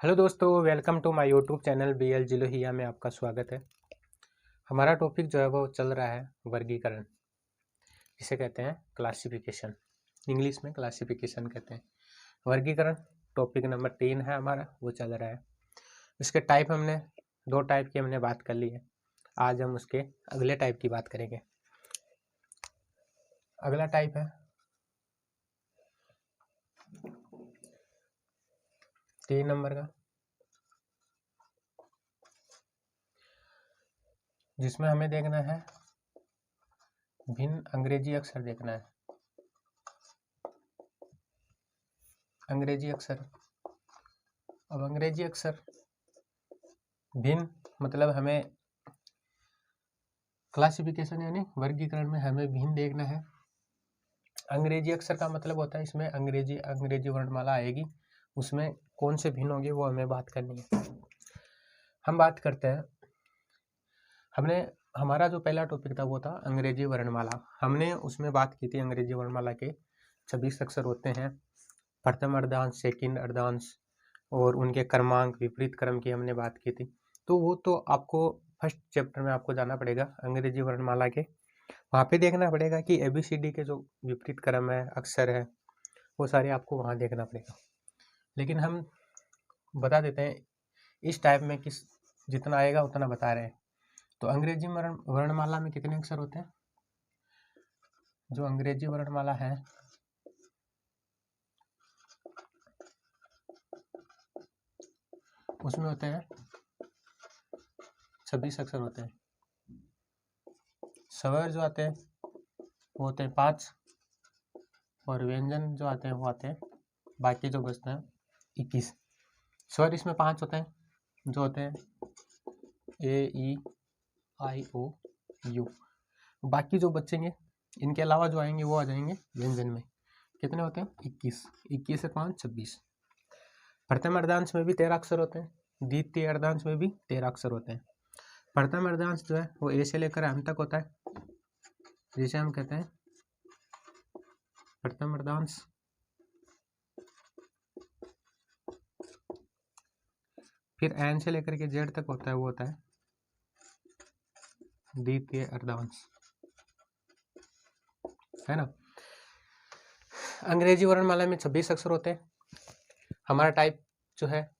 Hello दोस्तों, welcome to my YouTube channel BL Jilohiya में आपका स्वागत है। हमारा टॉपिक जो है वो चल रहा है वर्गीकरण, जिसे कहते हैं क्लासिफिकेशन। इंग्लिश में क्लासिफिकेशन कहते हैं। वर्गीकरण टॉपिक नंबर 3 है हमारा, वो चल रहा है। इसके टाइप हमने 2 टाइप की हमने बात कर ली है। आज हम उसके अगले टाइप की बात करेंगे। अगला टाइप है 3 नंबर का, जिसमें हमें देखना है भिन्न अंग्रेजी अक्षर देखना है। अंग्रेजी अक्षर, अब अंग्रेजी अक्षर भिन्न मतलब हमें क्लासिफिकेशन यानी वर्गीकरण में हमें भिन्न देखना है। अंग्रेजी अक्षर का मतलब होता है इसमें अंग्रेजी वर्णमाला आएगी, उसमें कौन से भिन्न होंगे वो हमें बात करनी है। हम बात करते हैं, हमने हमारा जो पहला टॉपिक था वो था अंग्रेजी वर्णमाला। हमने उसमें बात की थी अंग्रेजी वर्णमाला के 26 अक्षर होते हैं। प्रथम अर्धांश, सेकंड अर्धांश और उनके क्रमांक, विपरीत क्रम की हमने बात की थी। तो वो तो आपको फर्स्ट चैप्टर में आपको जाना पड़ेगा अंग्रेजी वर्णमाला के, वहाँ पे देखना पड़ेगा कि ABCD के जो विपरीत क्रम है, अक्षर है, वो सारे आपको वहाँ देखना पड़ेगा। लेकिन हम बता देते हैं इस टाइप में किस जितना आएगा उतना बता रहे हैं। तो अंग्रेजी वर्णमाला में कितने अक्षर होते हैं? जो अंग्रेजी वर्णमाला है उसमें होते हैं 26 अक्षर होते हैं। स्वर जो आते हैं वो होते हैं 5 और व्यंजन जो आते हैं वो आते हैं, बाकी जो बचते हैं 21। स्वर इसमें 5 होते हैं, जो होते हैं A, E, I, O, U। बाकी जो बचेंगे इनके अलावा जो आएंगे वो आ जाएंगे व्यंजन में। कितने होते हैं? 21। 21 से 5 26। प्रथम अर्धांश में भी 13 अक्षर होते हैं, द्वितीय अर्धांश में भी 13 अक्षर होते हैं। प्रथम अर्धांश जो है वो A से लेकर M तक होता है, जिसे हम कहते हैं प्रथम अर्धांश। फिर N से लेकर के Z तक होता है, वो होता है द्वितीय अर्धांश, है ना। अंग्रेजी वर्णमाला में 26 अक्षर होते हैं। हमारा टाइप जो है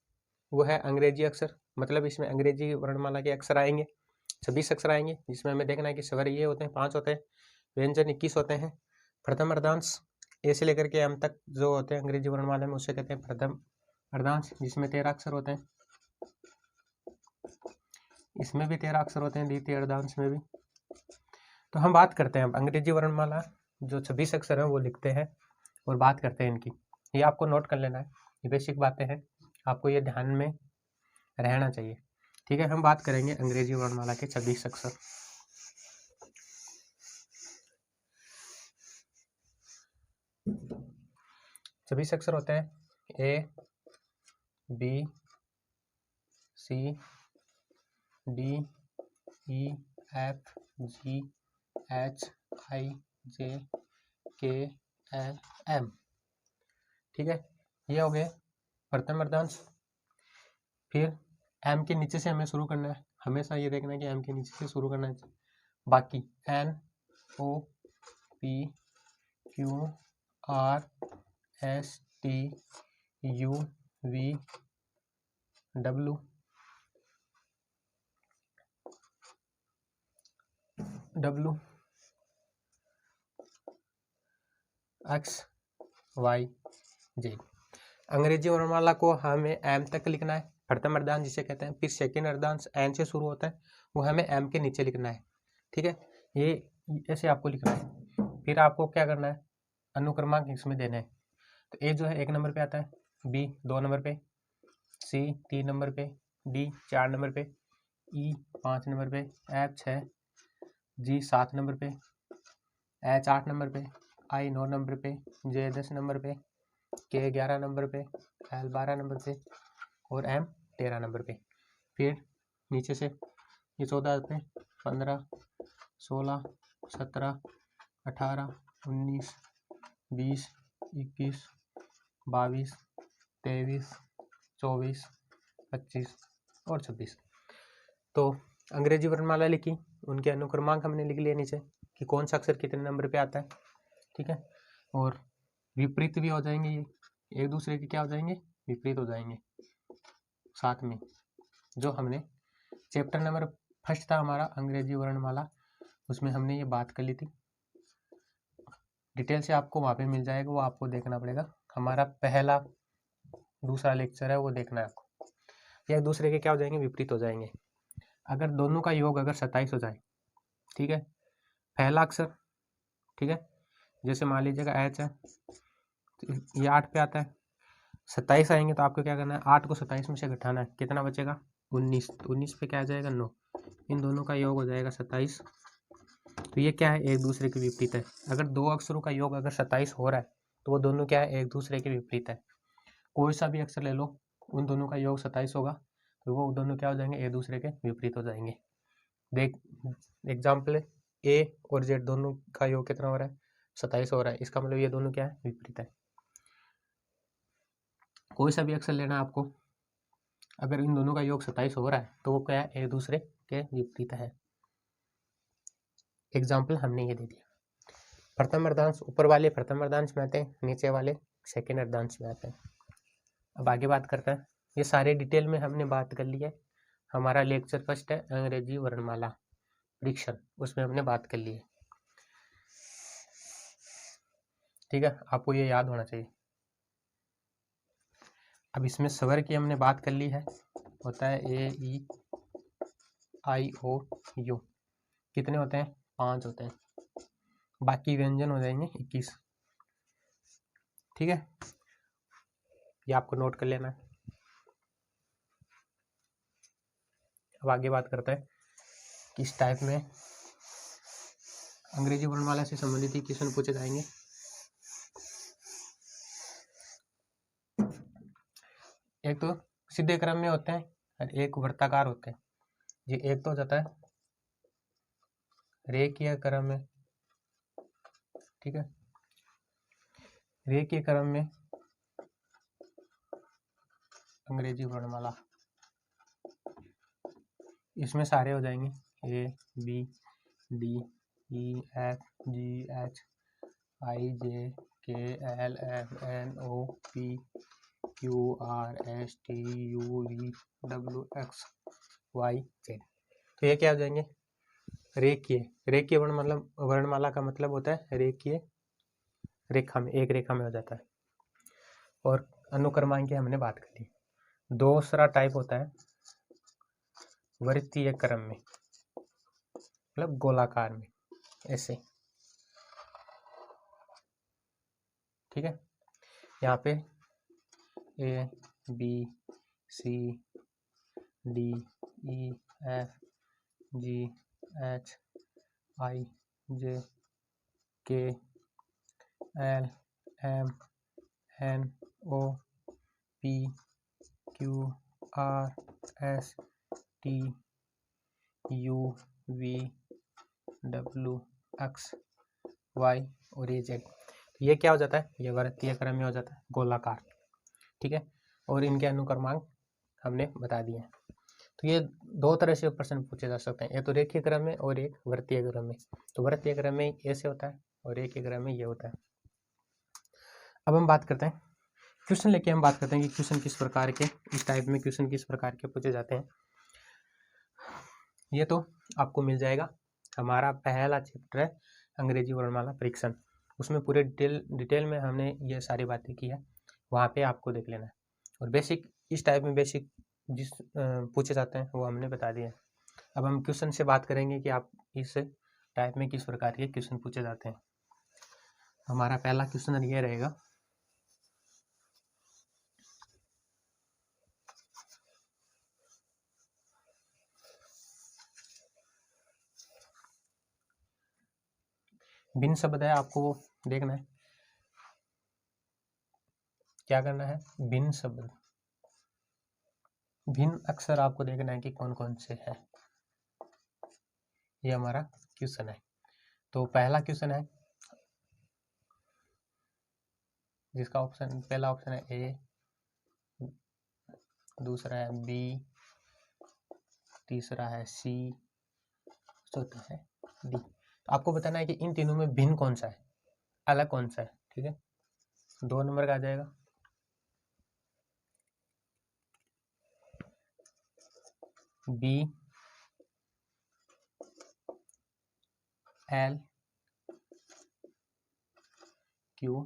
वो है अंग्रेजी अक्षर, मतलब इसमें अंग्रेजी वर्णमाला के अक्षर आएंगे, 26 अक्षर आएंगे, जिसमें हमें देखना है कि स्वर ये होते हैं 5 होते हैं, व्यंजन 21 होते हैं। प्रथम अर्धांश A से लेकर के M तक जो होते हैं अंग्रेजी वर्णमाला में उसे कहते हैं प्रथम अर्धांश, जिसमें 13 अक्षर होते हैं। इसमें भी 13 अक्षर होते हैं, द्वितीय अर्धांश में भी। तो हम बात करते हैं अब अंग्रेजी वर्णमाला जो 26 अक्षर हैं वो लिखते हैं और बात करते हैं इनकी। ये आपको नोट कर लेना है, ये बेसिक बातें हैं, आपको ये ध्यान में रहना चाहिए, ठीक है। हम बात करेंगे अंग्रेजी वर्णमाला के 26 अक्षर। छब्बीस अक्षर होते हैं ABCDEFGHIJKLM, ठीक है। ये हो गए प्रथम अर्धांश। फिर M के नीचे से हमें शुरू करना है, हमेशा ये देखना है कि M के नीचे से शुरू करना है। बाकी NOPQRSTUVWXYZ। अंग्रेजी वर्णमाला को हमें M तक लिखना है, प्रथम अर्धांश जिसे कहते हैं। फिर सेकेंड अर्धांश N से शुरू होता है, वो हमें M के नीचे लिखना है, ठीक है। ये ऐसे आपको लिखना है। फिर आपको क्या करना है, अनुक्रमांक इसमें देने हैं। तो A जो है 1 नंबर पे आता है, B 2 नंबर पे, C 3 नंबर पे, D 4 नंबर पे, E 5 नंबर पे, F 6, G 7 नंबर पे, H 8 नंबर पे, I 9 नंबर पे, J 10 नंबर पे, K 11 नंबर पे, L 12 नंबर पे और M 13 नंबर पे। फिर नीचे से ये 14 पे 15 16 17 18 19 20 21 22 23 24 25 और 26। तो अंग्रेजी वर्णमाला लिखी, उनके अनुक्रमांक हमने लिख लिए नीचे कि कौन सा अक्षर कितने नंबर पे आता है, ठीक है। और विपरीत भी हो जाएंगे, ये एक दूसरे के क्या हो जाएंगे, विपरीत हो जाएंगे। साथ में जो हमने चैप्टर नंबर फर्स्ट था हमारा अंग्रेजी वर्णमाला, उसमें हमने ये बात कर ली थी। डिटेल से आपको वहाँ पे मिल जाएगा, वो आपको देखना पड़ेगा। हमारा पहला दूसरा लेक्चर है, वो देखना है आपको। ये एक दूसरे के क्या हो जाएंगे, विपरीत हो जाएंगे। अगर दोनों का योग अगर 27 हो जाए, ठीक है, पहला अक्षर, ठीक है, जैसे मान लीजिएगा एच है, ये 8 पे आता है, 27 आएंगे तो आपको क्या करना है, 8 को 27 में से घटाना है, कितना बचेगा 19, तो 19 पे क्या आ जाएगा 9, इन दोनों का योग हो जाएगा 27। तो ये क्या है, एक दूसरे के विपरीत है। अगर दो अक्षरों का योग अगर 27 हो रहा है तो वो दोनों क्या है, एक दूसरे के विपरीत है। कोई सा भी अक्षर ले लो, उन दोनों का योग 27 होगा तो वो दोनों क्या हो जाएंगे, एक दूसरे के विपरीत हो जाएंगे। देख एग्जाम्पल है, ए और जेड दोनों का योग कितना हो रहा है, 27 हो रहा है, इसका मतलब ये दोनों क्या है, विपरीत है। कोई सा भी अक्षर लेना है आपको, अगर इन दोनों का योग 27 हो रहा है तो वो क्या है, एक दूसरे के विपरीत है। एग्जाम्पल हमने ये दे दिया। प्रथम अर्धांश ऊपर वाले प्रथम अर्धांश में आते हैं, नीचे वाले सेकेंड अर्धांश में आते हैं। अब आगे बात करते हैं, ये सारे डिटेल में हमने बात कर ली है। हमारा लेक्चर फर्स्ट है अंग्रेजी वर्णमाला परीक्षण, उसमें हमने बात कर ली है, ठीक है, आपको ये याद होना चाहिए। अब इसमें स्वर की हमने बात कर ली है, होता है ए ई आई ओ यू, कितने होते हैं, 5 होते हैं, बाकी व्यंजन हो जाएंगे 21, ठीक है, ये आपको नोट कर लेना है। अब आगे बात करते हैं किस टाइप में अंग्रेजी वर्णमाला से संबंधित ही क्वेश्चन पूछे जाएंगे। एक तो सीधे क्रम में होते हैं और एक वृत्ताकार होते हैं। ये एक तो हो जाता है रेखीय क्रम में, ठीक है, रेखीय क्रम में अंग्रेजी वर्णमाला, इसमें सारे हो जाएंगे A B D E F G H I J K L M N O P Q R S T U V W X Y Z. तो ये क्या हो जाएंगे, रेखीय। रेखीय वर्णमाला का मतलब होता है रेखीय रेखा में, एक रेखा में हो जाता है। और अनुक्रमांक की हमने बात कर ली। दूसरा टाइप होता है वृत्तीय क्रम में, मतलब गोलाकार में, ऐसे, ठीक है। यहाँ पे A B C D E F G H I J K L M N O P Q R S T U V W X Y और ये जेड। तो ये क्या हो जाता है, ये वृत्तीय क्रम में हो जाता है, गोलाकार, ठीक है। और इनके अनुक्रमांक हमने बता दिए हैं। तो ये दो तरह से प्रश्न पूछे जा सकते हैं, एक तो रेखीय क्रम में और एक वृत्तीय क्रम में। तो वृत्तीय क्रम में ऐसे होता है और रेखीय क्रम में ये होता है। अब हम बात करते हैं क्वेश्चन लेके, हम बात करते हैं कि क्वेश्चन किस प्रकार के, इस टाइप में क्वेश्चन किस प्रकार के पूछे जाते हैं। ये तो आपको मिल जाएगा, हमारा पहला चैप्टर है अंग्रेजी वर्णमाला परीक्षण, उसमें पूरे डिटेल में हमने ये सारी बातें की है, वहाँ पे आपको देख लेना है। और बेसिक इस टाइप में बेसिक जिस पूछे जाते हैं वो हमने बता दिए हैं। अब हम क्वेश्चन से बात करेंगे कि आप इस टाइप में किस प्रकार के क्वेश्चन पूछे जाते हैं। हमारा पहला क्वेश्चन ये रहेगा, भिन्न शब्द है, आपको देखना है क्या करना है, भिन्न शब्द, भिन्न अक्षर आपको देखना है कि कौन कौन से हैं। ये हमारा क्वेश्चन है। तो पहला क्वेश्चन है जिसका ऑप्शन, पहला ऑप्शन है ए दूसरा है B, तीसरा है C, चौथा है D। तो आपको बताना है कि इन तीनों में भिन्न कौन सा है, अलग कौन सा है। ठीक है, 2 नंबर का आ जाएगा B L Q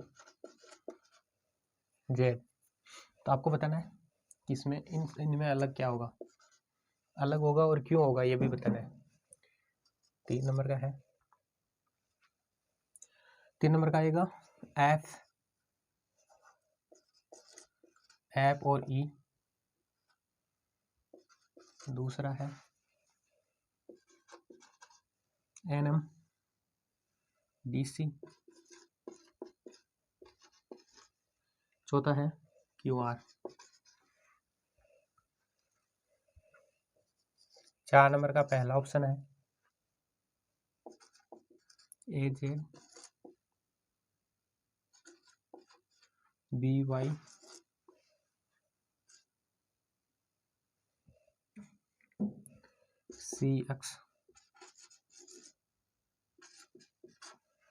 Z। तो आपको बताना है कि इसमें इनमें अलग क्या होगा, अलग होगा और क्यों होगा ये भी बताना है। 3 नंबर का है, 3 नंबर का आएगा F और E। दूसरा है NM DC। चौथा है QR। 4 नंबर का पहला ऑप्शन है AZ BY CX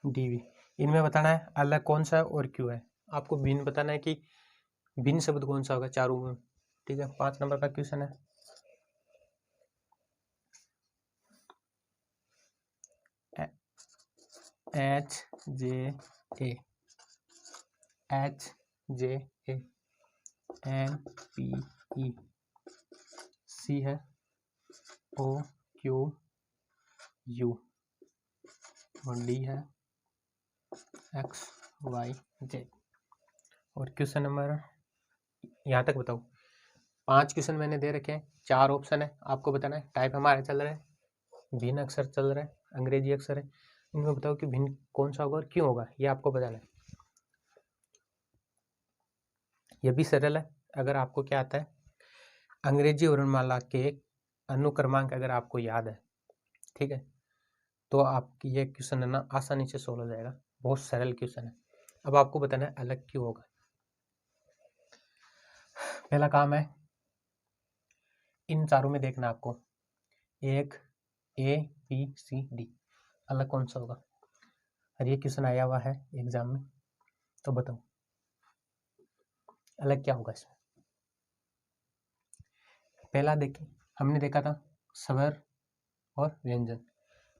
DV। इनमें बताना है अलग कौन सा है और क्यों है। आपको भिन्न बताना है कि भिन्न शब्द कौन सा होगा चारों में। ठीक है, 5 नंबर का क्वेश्चन है HJA NPE। C है OQU और D है XYZ। और क्वेश्चन नंबर यहाँ तक बताओ। 5 क्वेश्चन मैंने दे रखे हैं, 4 ऑप्शन है, आपको बताना है। टाइप हमारा चल रहा है भिन्न अक्षर चल रहा है, अंग्रेजी अक्षर है। इनमें बताओ कि भिन्न कौन सा होगा और क्यों होगा, ये आपको बताना है। ये भी सरल है। अगर आपको क्या आता है, अंग्रेजी वर्णमाला के अनुक्रमांक अगर आपको याद है, ठीक है, तो आपकी ये क्वेश्चन है ना आसानी से सोल्व हो जाएगा। बहुत सरल क्वेश्चन है। अब आपको बताना है अलग क्यों होगा। पहला काम है इन चारों में देखना आपको, एक A B C D अलग कौन सा होगा। और ये क्वेश्चन आया हुआ है एग्जाम में, तो बताओ अलग क्या होगा इसमें। पहला देखिए, हमने देखा था स्वर और व्यंजन।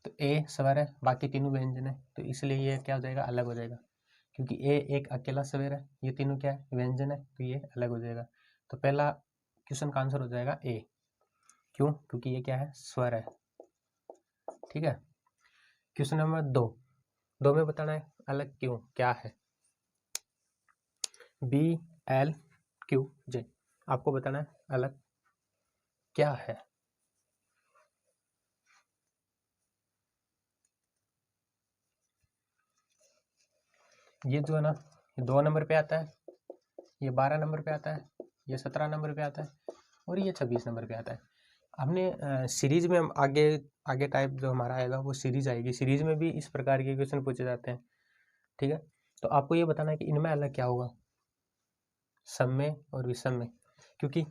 तो A स्वर है, बाकी तीनों व्यंजन है, तो इसलिए ये क्या हो जाएगा, अलग हो जाएगा। क्योंकि A एक अकेला स्वर है, ये तीनों क्या है, व्यंजन है, तो ये अलग हो जाएगा। तो पहला क्वेश्चन का आंसर हो जाएगा A। क्यों? क्योंकि ये क्या है, स्वर है। ठीक है, क्वेश्चन नंबर 2 में बताना है अलग क्यों क्या है। BLQJ आपको बताना है अलग क्या है। ये जो है ना, 2 नंबर पे आता है, ये 12 नंबर पे आता है, ये 17 नंबर पे आता है और ये 26 नंबर पे आता है। हमने सीरीज में हम आगे टाइप जो हमारा आएगा वो सीरीज आएगी। सीरीज में भी इस प्रकार के क्वेश्चन पूछे जाते हैं। ठीक है, तो आपको ये बताना है कि इनमें अलग क्या होगा, सम में और विषम में। क्योंकि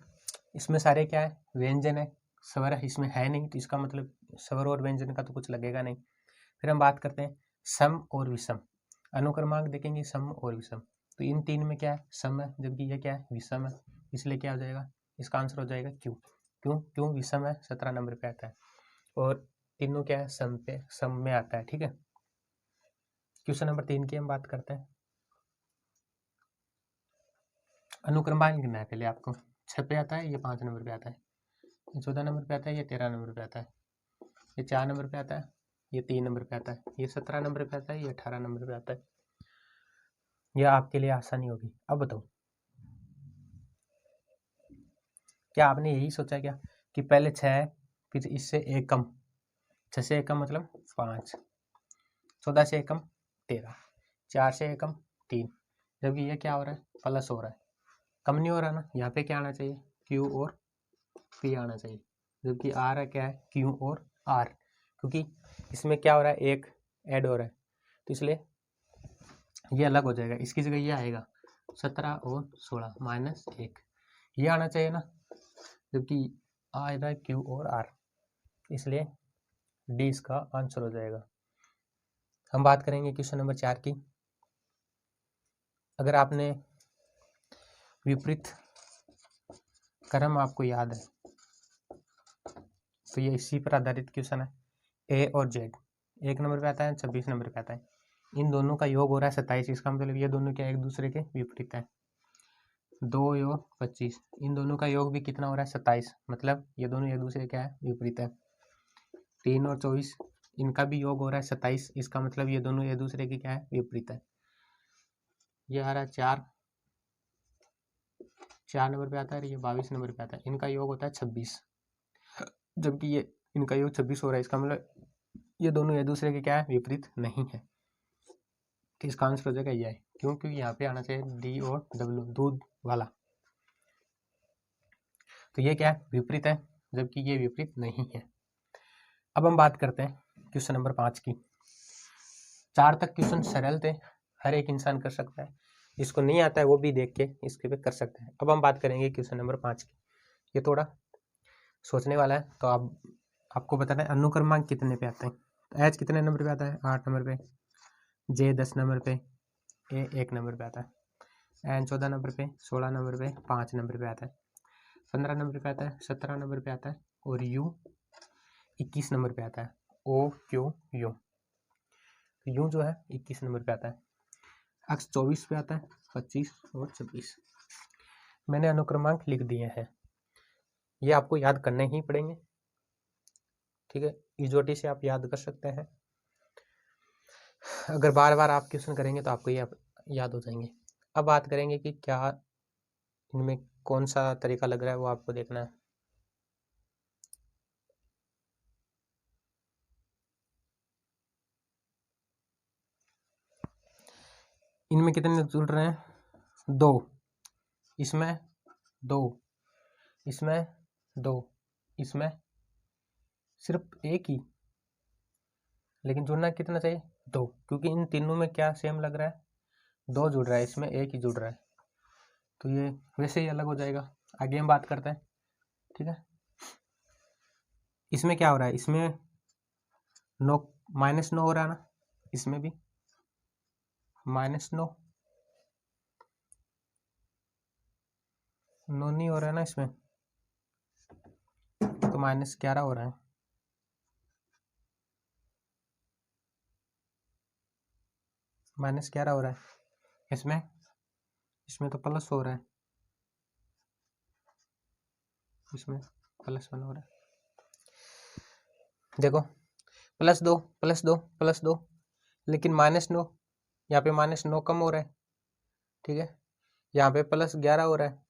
इसमें सारे क्या है, व्यंजन है, स्वर इसमें है नहीं, तो इसका मतलब स्वर और व्यंजन का तो कुछ लगेगा नहीं। फिर हम बात करते हैं सम और विषम। अनुक्रमांक देखेंगे सम और विषम, तो इन तीन में क्या है, सम है, जबकि ये क्या है, विषम है। इसलिए क्या हो जाएगा, इसका आंसर हो जाएगा क्यों विषम है, 17 नंबर पे आता है, और तीनों क्या है, सम में आता है। ठीक है, क्वेश्चन नंबर 3 की हम बात करते हैं। अनुक्रमांक गिनना है पहले आपको। 6 पे आता है, ये 5 नंबर पे आता है, ये 14 नंबर पे आता है, ये 13 नंबर पे आता है, ये 4 नंबर पे आता है, ये 3 नंबर पे आता है, ये 17 नंबर पे आता है, ये 18 नंबर पे आता है। यह आपके लिए आसानी होगी। अब बताओ, क्या आपने यही सोचा क्या कि पहले 6 फिर इससे 1 कम, 6 से 1 कम मतलब 5, 14 से 1 कम 13, 4 से 1 कम 3, जबकि ये क्या हो रहा है, प्लस हो रहा है, कम नहीं हो रहा ना। यहाँ पे क्या आना चाहिए, Q और P आना चाहिए, जबकि आ रहा क्या है, Q और R, क्योंकि इसमें क्या हो रहा है, एक ऐड हो रहा है, तो इसलिए ये अलग हो जाएगा। इसकी जगह ये आएगा 17 और 16 -1, ये आना चाहिए ना। जबकि आ रहा है क्यू और आर, इसलिए डी इसका आंसर हो जाएगा। हम बात करेंगे क्वेश्चन नंबर 4 की। अगर आपने विपरीत क्रम आपको याद है तो ये इसी पर आधारित क्वेश्चन है। ए और जेड 1 नंबर पे आता है, 26 नंबर पे आता है। इन दोनों का योग हो रहा है 27, इसका मतलब ये दोनों क्या एक दूसरे के विपरीत है। 2 और 25 इन दोनों का योग भी कितना हो रहा है 27, मतलब ये दोनों एक दूसरे क्या है विपरीत है। 3 और 24 इनका भी योग हो रहा है 27, इसका मतलब ये दोनों एक दूसरे के क्या है विपरीत है। ये आ रहा है 4 नंबर पे आता है, ये 22 नंबर पे आता है। इनका योग होता है 26, जबकि ये इनका योग 26 हो रहा है, इसका मतलब ये दोनों एक दूसरे के क्या है विपरीत नहीं है। तो इसका आंसर हो जाएगा ये है, क्योंकि यहाँ पे आना चाहिए डी और डब्ल्यू, दूध वाला। तो ये क्या है विपरीत है, जबकि ये विपरीत नहीं है। अब हम बात करते हैं क्वेश्चन नंबर 5 की। 4 तक क्वेश्चन सरल थे, हर एक इंसान कर सकता है, जिसको नहीं आता है वो भी देख के इसके पे कर सकता है। अब हम बात करेंगे क्वेश्चन नंबर 5 की। ये थोड़ा सोचने वाला है, तो आपको बताना है अनुक्रमांक कितने पे आते हैं। तो एच कितने नंबर पे आता है 8 नंबर पे, जे 10 नंबर पे, ए 1 नंबर पे आता है, एन 14 नंबर पे, 16 नंबर पे, 5 नंबर पे आता है, 15 नंबर पे आता है, 17 नंबर पे आता है, और यू 21 नंबर पे आता है। ओ क्यू यू, यू जो है 21 नंबर पे आता है। अक्स 24 पे आता है, 25 और 26। मैंने अनुक्रमांक लिख दिए हैं, ये आपको याद करने ही पड़ेंगे, ठीक है। इजोटी से आप याद कर सकते हैं, अगर बार बार आप क्वेश्चन करेंगे तो आपको ये याद हो जाएंगे। अब बात करेंगे कि क्या इनमें कौन सा तरीका लग रहा है, वो आपको देखना है। इनमें कितने जुड़ रहे हैं 2, इसमें 2, इसमें 2, इसमें सिर्फ एक ही, लेकिन जुड़ना कितना चाहिए 2, क्योंकि इन तीनों में क्या सेम लग रहा है 2 जुड़ रहा है, इसमें एक ही जुड़ रहा है, तो ये वैसे ही अलग हो जाएगा। आगे हम बात करते हैं, ठीक है। इसमें क्या हो रहा है, इसमें 9 -9 हो रहा है ना, इसमें भी -9, 9 नहीं हो रहा है ना इसमें, तो -11 हो रहा है। -11 हो रहा है इसमें तो प्लस हो रहा है, इसमें +1 हो रहा है। देखो +2 +2 +2, लेकिन -9 यहाँ पे -9 कम हो रहा है, ठीक है। यहाँ पे +11 हो रहा है,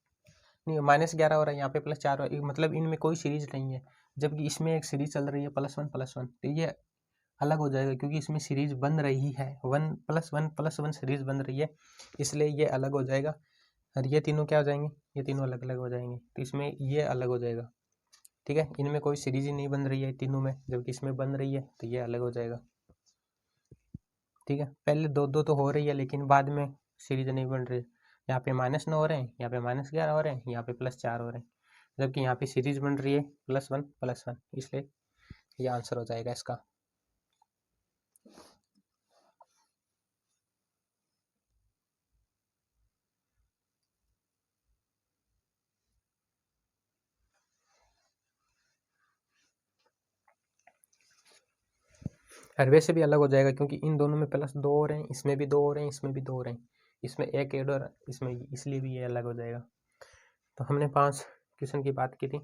नहीं -11 हो रहा है, यहाँ पे +4 हो रहा है, मतलब इनमें कोई सीरीज नहीं है, जबकि इसमें एक सीरीज चल रही है +1 +1, तो ये अलग हो जाएगा, क्योंकि इसमें सीरीज बन रही है 1 +1 +1 सीरीज बन रही है, इसलिए ये अलग हो जाएगा। और ये तीनों क्या हो जाएंगे, ये तीनों अलग अलग हो जाएंगे, तो इसमें ये अलग हो जाएगा, ठीक है। इनमें कोई सीरीज ही नहीं बन रही है तीनों में, जबकि इसमें बन रही है, तो ये अलग हो जाएगा, ठीक है। पहले 2 तो हो रही है, लेकिन बाद में सीरीज नहीं बन रही है। यहाँ पे -9 हो रहे हैं, यहाँ पे -11 हो रहे हैं, यहाँ पे +4 हो रहे हैं, जबकि यहाँ पे सीरीज बन रही है +1 +1, इसलिए ये आंसर हो जाएगा इसका। और वैसे भी अलग हो जाएगा, क्योंकि इन दोनों में +2 हो रहे हैं, इसमें भी 2 हो रहे हैं, इसमें भी 2 हो रहे हैं, इसमें एक ऐड और इसमें, इसलिए भी ये अलग हो जाएगा। तो हमने 5 क्वेश्चन की बात की थी,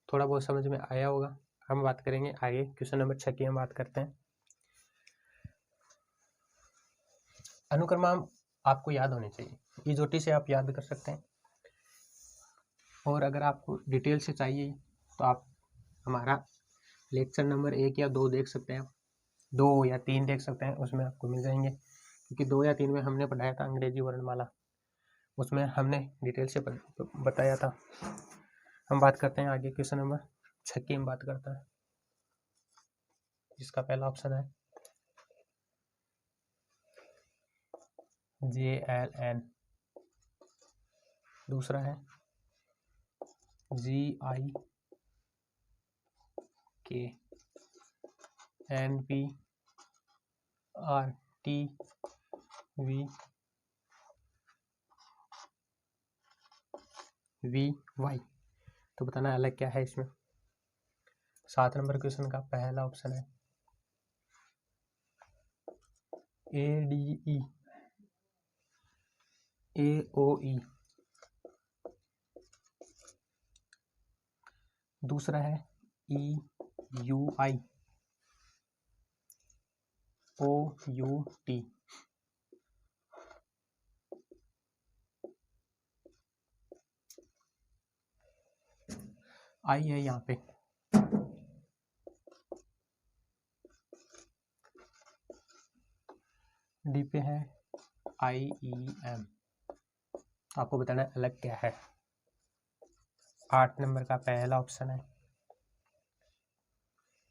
थोड़ा बहुत समझ में आया होगा। हम बात करेंगे आगे क्वेश्चन नंबर 6 की हम बात करते हैं। अनुक्रम आपको याद होने चाहिए, इजोटी से आप याद कर सकते हैं, और अगर आपको डिटेल से चाहिए तो आप हमारा लेक्चर नंबर 1 या 2 देख सकते हैं, 2 या 3 देख सकते हैं, उसमें आपको मिल जाएंगे, क्योंकि 2 या 3 में हमने पढ़ाया था अंग्रेजी वर्णमाला, उसमें हमने डिटेल से बताया था। हम बात करते हैं आगे क्वेश्चन नंबर 6 की हम बात करते हैं, जिसका पहला ऑप्शन है JLN, दूसरा है GIK NPRTVY। तो बताना अलग क्या है इसमें। 7 नंबर क्वेश्चन का पहला ऑप्शन है ADE AOE। दूसरा है EUI OUT। आई है यहाँ पे डी पे है IEM। आपको बताना है अलग क्या है। 8 नंबर का पहला ऑप्शन है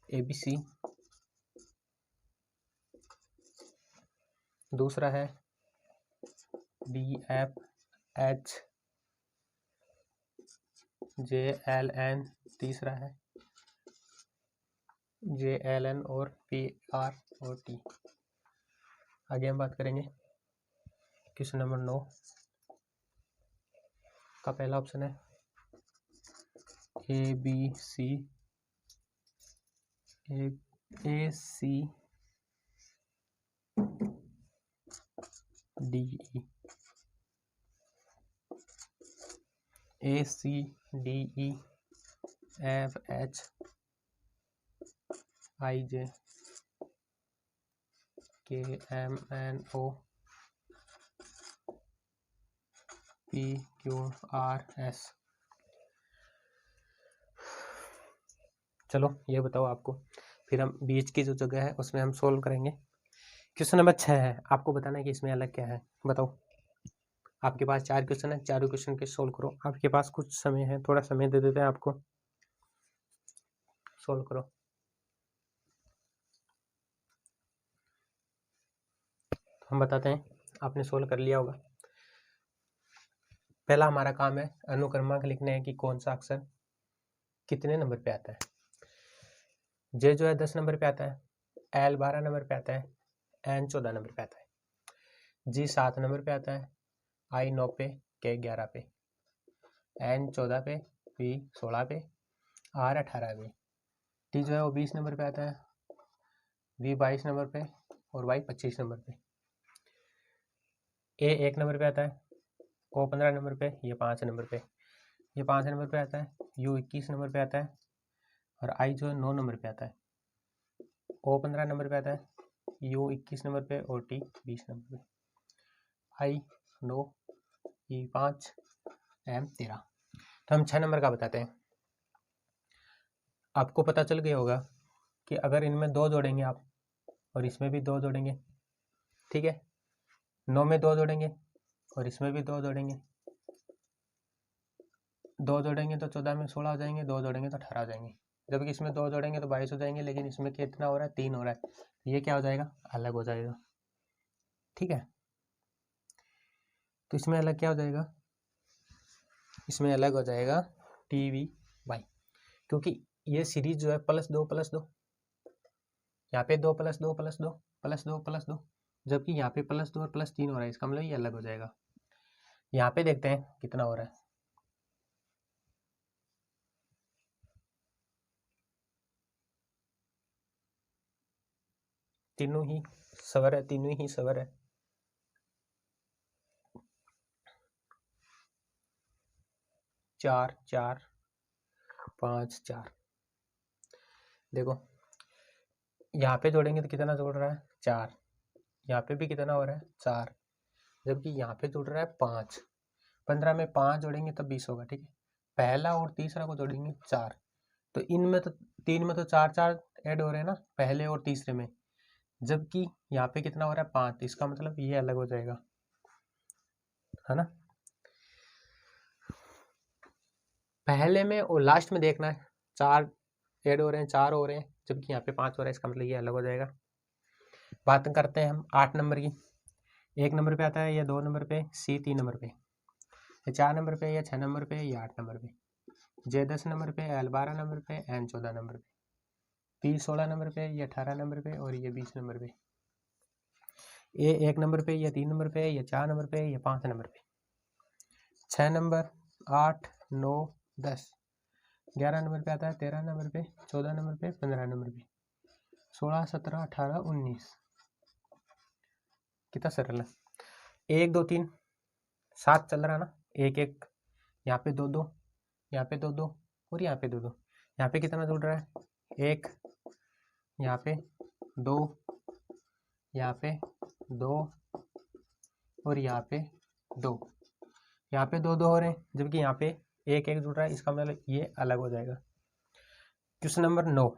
ABC। दूसरा है DFH JLN। तीसरा है JLN और PROT। आगे हम बात करेंगे क्वेश्चन नंबर 9 का पहला ऑप्शन है ABC ACDE FH IJ KMNO PQRS। चलो ये बताओ आपको, फिर हम बीच की जो जगह है उसमें हम सोल्व करेंगे। क्वेश्चन नंबर 6 है, आपको बताना है कि इसमें अलग क्या है। बताओ, आपके पास 4 क्वेश्चन है, चारों क्वेश्चन के सोल्व करो। आपके पास कुछ समय है, थोड़ा समय दे देते हैं आपको, सोल्व करो। हम बताते हैं, आपने सोल्व कर लिया होगा। पहला हमारा काम है अनुक्रमांक लिखने है कि कौन सा अक्षर कितने नंबर पे आता है। जे जो है 10 नंबर पे आता है, L 12 नंबर पे आता है, N 14 नंबर पे आता है, G 7 नंबर पे आता है, I 9 पे, K 11 पे, N 14 पे, P 16 पे, R 18 पे, T जो है वो 20 नंबर पे आता है, V 22 नंबर पे और Y 25 नंबर पे। A 1 नंबर पे आता है, O 15 नंबर पे, ये 5 नंबर पे, ये 5 नंबर पे आता है, U 21 नंबर पे आता है और I जो है 9 नंबर पे आता है। O 15 नंबर पे आता है, U 21 नंबर पे और T 20 नंबर पे। I 9, E 5, M 13। तो हम 6 नंबर का बताते हैं। आपको पता चल गया होगा कि अगर इनमें 2 जोड़ेंगे आप और इसमें भी 2 जोड़ेंगे, ठीक है, 9 में 2 जोड़ेंगे और इसमें भी 2 जोड़ेंगे, 2 जोड़ेंगे तो 14 में 16 हो जाएंगे, 2 जोड़ेंगे तो 18 हो जाएंगे। जबकि इसमें 2 जोड़ेंगे तो 22 हो जाएंगे, लेकिन इसमें कितना हो रहा है, 3 हो रहा है, ये क्या हो जाएगा, अलग हो जाएगा। ठीक है, तो इसमें अलग क्या हो जाएगा, इसमें अलग हो जाएगा TVY, क्योंकि ये सीरीज जो है +2+2, यहाँ पे 2+2+2+2+2, जबकि यहाँ पे +2 और +3 हो रहा है, इसका मतलब ये अलग हो जाएगा। यहाँ पे देखते हैं कितना हो रहा है, तीनों ही सवर है, तीनों ही सवर है। चार 4 5 4। देखो यहाँ पे जोड़ेंगे तो कितना जोड़ रहा है, 4, यहाँ पे भी कितना हो रहा है, 4, जबकि यहाँ पे जुड़ रहा है 5। 15 में 5 जोड़ेंगे तब 20 होगा। ठीक है, पहला और तीसरा को जोड़ेंगे 4, तो इनमें तो 3 में तो 4 4 ऐड हो रहे हैं ना, पहले और तीसरे में, जबकि यहाँ पे कितना हो रहा है, 5, इसका मतलब ये अलग हो जाएगा, है ना। पहले में और लास्ट में देखना है, 4 ऐड हो रहे हैं, 4 हो रहे हैं, जबकि यहाँ पे 5 हो रहा है, इसका मतलब ये अलग हो जाएगा। बात करते हैं हम 8 नंबर की। 1 नंबर पे आता है, या 2 नंबर पे, C 3 नंबर पे, या 4 नंबर पे, या 6 नंबर पे, या 8 नंबर पे। J 10 नंबर पे, L 12 नंबर पे, N 14 नंबर पे, P 16 नंबर पे, ये 18 नंबर पे और ये 20 नंबर पे। A 1 नंबर पे, ये 3 नंबर पे, ये 4 नंबर पे, ये 5 नंबर पे। 6 नंबर, 8, 9, 10, 11 नंबर पे आता है, 13 नंबर पे, 14 नंबर पे, 15 नंबर पे, 16, 17, 18, 19। कितना सरल है। 1 2 3 7 चल रहा है ना, 1 1, यहाँ पे 2 2, यहाँ पे 2 2 और यहाँ पे 2 2। यहाँ पे कितना जुड़ रहा है, 1, यहाँ पे 2, यहाँ पे 2 और यहाँ पे 2। यहाँ पे 2 2 हो रहे हैं, जबकि यहाँ पे 1 1 जुड़ रहा है, इसका मतलब ये अलग हो जाएगा। क्वेश्चन नंबर 9,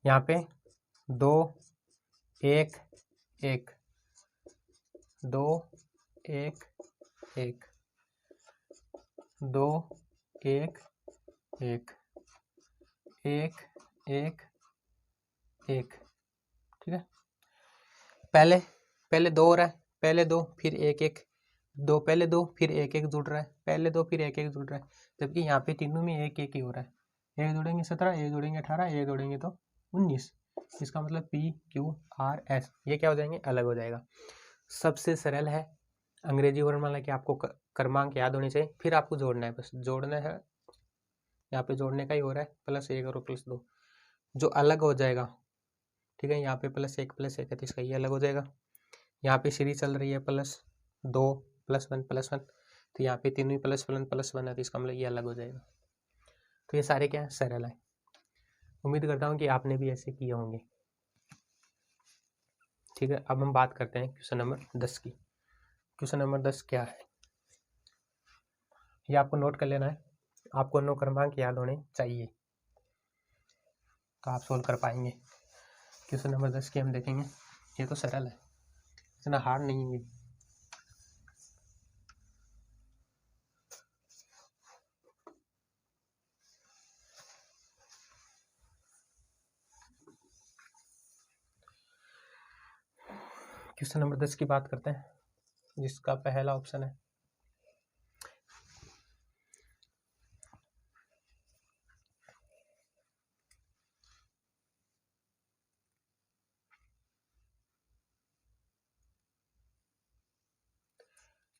यहाँ पे 2 1 1, 2 1 1, 2 1 1, 1 1 1, ठीक है। पहले 2 हो रहा है, पहले 2 फिर 1 1, 2 पहले 2 फिर 1 1 जुड़ रहा है, पहले 2 फिर 1 1 जुड़ रहा है, जबकि यहाँ पे तीनों में 1 1 ही हो रहा है। 1 जोड़ेंगे 17, 1 जोड़ेंगे 18, 1 जोड़ेंगे तो 19। इसका मतलब P Q R S ये क्या हो जाएंगे, अलग हो जाएगा। सबसे सरल है। अंग्रेजी वर्णमाला की आपको क्रमांक याद होने चाहिए, फिर आपको जोड़ना है, बस जोड़ना है। यहाँ पे जोड़ने का ही हो रहा है, +1 और +2 जो अलग हो जाएगा, ठीक है। यहाँ पे +1 +1 है तो इसका ये अलग हो जाएगा। यहाँ पे सीरीज चल रही है +2 +1 +1, तो यहाँ पे तीनों ही +1 है तो इसका मतलब ये अलग हो जाएगा। तो ये सारे क्या है, सरल है। उम्मीद करता हूँ कि आपने भी ऐसे किए होंगे, ठीक है। अब हम बात करते हैं क्वेश्चन नंबर 10 की। क्वेश्चन नंबर 10 क्या है, ये आपको नोट कर लेना है। आपको 9 क्रमांक याद होने चाहिए तो आप सोल्व कर पाएंगे। क्वेश्चन नंबर 10 की हम देखेंगे, ये तो सरल है, इतना हार्ड नहीं है। क्वेश्चन नंबर 10 की बात करते हैं, जिसका पहला ऑप्शन है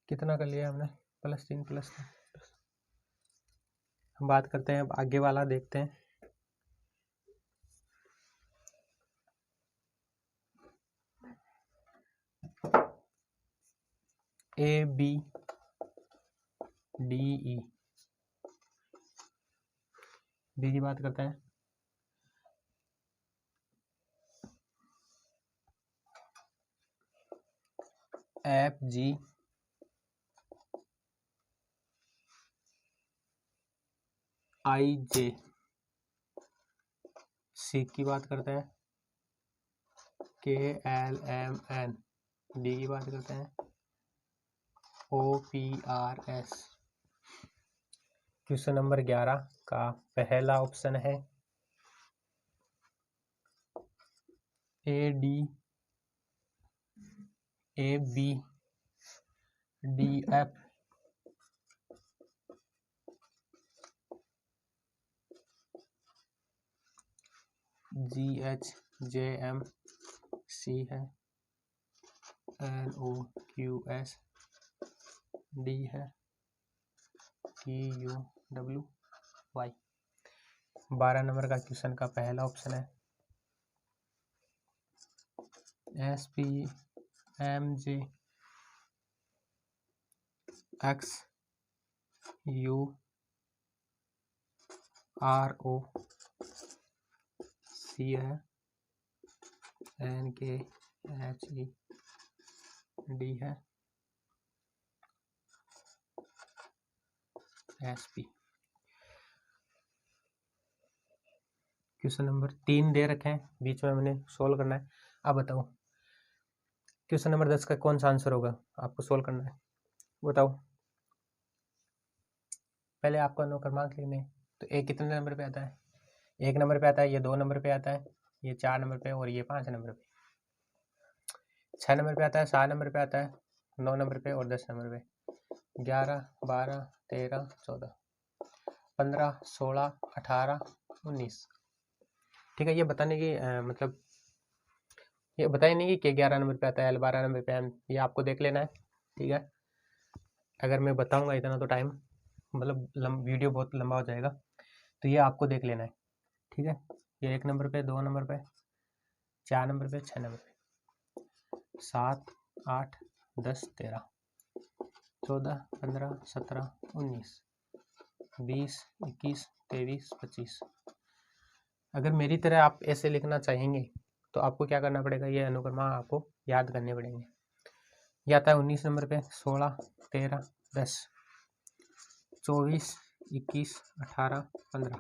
कितना कर लिया हमने, +3 +3। हम बात करते हैं, अब आगे वाला देखते हैं। ABDE बी की बात करते हैं, FGIJ सी की बात करते हैं, KLMN डी की बात करते हैं, OPRS। क्वेश्चन नंबर 11 का पहला ऑप्शन है AD ABDF GHJMC है, NOQS D है, TUWY। 12 नंबर का क्वेश्चन का पहला ऑप्शन है SPMJXUROC है, NKHED है, SP। क्वेश्चन नंबर 3 दे रखे हैं, बीच में हमने सोल्व करना है। अब बताओ क्वेश्चन नंबर 10 का कौन सा आंसर होगा, आपको सोल्व करना है, बताओ। पहले आपको 9 क्रमांक लिखने, तो एक कितने नंबर पे आता है, 1 नंबर पे आता है, ये 2 नंबर पे आता है, ये 4 नंबर पे और ये 5 नंबर पे। 6 नंबर पे आता है, 7 नंबर पे आता है, 9 नंबर पे और 10 नंबर पे। 11 12 13 14 15 16 18 19। ठीक है, ये बताने की मतलब ये बताया नहीं कि K11 नंबर पे आता है, L12 नंबर पे है, ये आपको देख लेना है। ठीक है, अगर मैं बताऊंगा इतना तो टाइम मतलब वीडियो बहुत लंबा हो जाएगा, तो ये आपको देख लेना है। ठीक है, ये 1 नंबर पे, 2 नंबर पे, 4 नंबर पे, 6 नंबर पे, 7 8 10 13 14 15 17 19 20 21 23 25। अगर मेरी तरह आप ऐसे लिखना चाहेंगे तो आपको क्या करना पड़ेगा, ये अनुक्रमा आपको याद करने पड़ेंगे। ये आता है 19 नंबर पे 16 13 10 24 21 18 15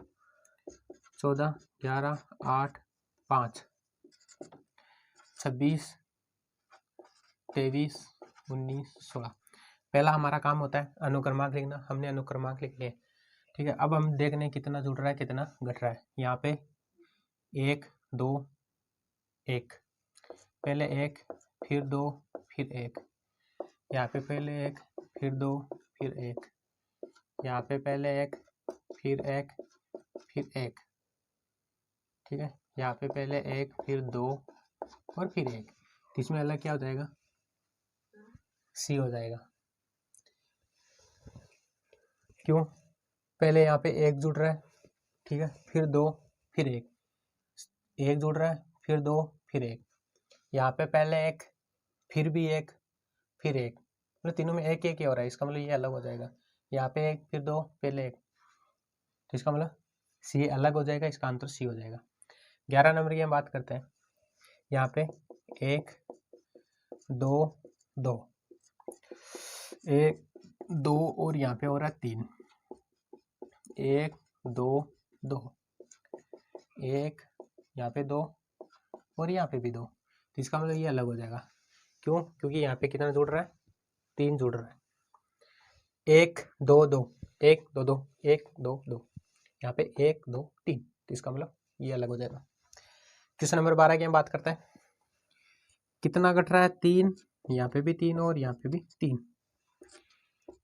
14 11 8 5 26 23 19 16। पहला हमारा काम होता है अनुक्रमांक लिखना, हमने अनुक्रमांक लिख लिए। ठीक है, अब हम देख लें कितना जुड़ रहा है कितना घट रहा है। यहाँ पे 1 2 1, पहले 1 फिर 2 फिर 1, यहाँ पे पहले 1 फिर 2 फिर 1, यहाँ पे पहले 1 फिर 1 फिर 1। ठीक है, यहाँ पे पहले 1 फिर 2 और फिर 1, तो इसमें अलग क्या हो जाएगा, सी हो जाएगा। क्यों, पहले यहाँ पे 1 जुड़ रहा है, ठीक है, फिर 2 फिर 1, 1 जुड़ रहा है फिर 2 फिर 1, यहाँ पे पहले 1 फिर भी 1 फिर 1, मतलब तीनों में 1 1 ही हो रहा है, इसका मतलब ये अलग हो जाएगा। यहाँ पे 1 फिर 2 पहले 1, तो इसका मतलब सी अलग हो जाएगा, इसका आंसर सी हो जाएगा। 11 नंबर की हम बात करते हैं। यहाँ पे 1 2 2, 1 2 और यहाँ पे हो रहा है 3, 1 2 2, 1 यहाँ पे 2 और यहाँ पे भी 2, तो इसका मतलब ये अलग हो जाएगा। क्यों, क्योंकि यहाँ पे कितना जुड़ रहा है, 3 जुड़ रहा है। 1 2 2, 1 2 2, 1 2 2, यहाँ पे 1 2 3, तो इसका मतलब ये अलग हो जाएगा। क्वेश्चन नंबर 12 की हम बात करते हैं। कितना घट रहा है, 3, यहाँ पे भी 3 और यहाँ पे भी 3,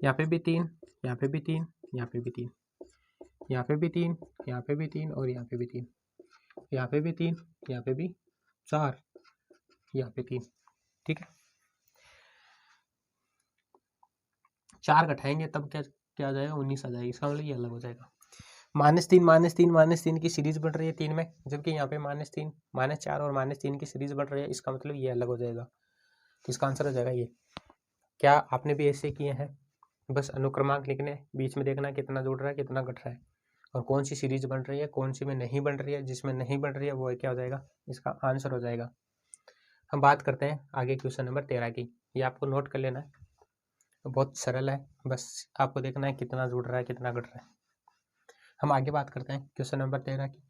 यहाँ पे भी 3, यहाँ पे भी 3, यहाँ पे भी 3, यहाँ पे भी 3, यहाँ पे भी 3 और यहाँ पे भी 3, यहाँ पे भी 3, यहाँ पे भी 4, यहाँ पे 3। ठीक है, 4 घटाएंगे तब क्या क्या आ जाएगा, 19 आ जाएगा, इसका मतलब ये अलग हो जाएगा। -3 -3 -3 की सीरीज बढ़ रही है 3 में, जबकि यहाँ पे -3 -4 और -3 की सीरीज बढ़ रही है, इसका मतलब ये अलग हो जाएगा, तो इसका आंसर हो जाएगा ये। क्या आपने भी ऐसे किए हैं, बस अनुक्रमांक लिखने, बीच में देखना कितना जुड़ रहा है कितना घट रहा है, और कौन सी सीरीज बन रही है कौन सी में नहीं बन रही है, जिसमें नहीं बन रही है वो क्या हो जाएगा, इसका आंसर हो जाएगा। हम बात करते हैं आगे क्वेश्चन नंबर 13 की, ये आपको नोट कर लेना है, बहुत सरल है, बस आपको देखना है कितना जुड़ रहा है कितना घट रहा है। हम आगे बात करते हैं क्वेश्चन नंबर 13 की।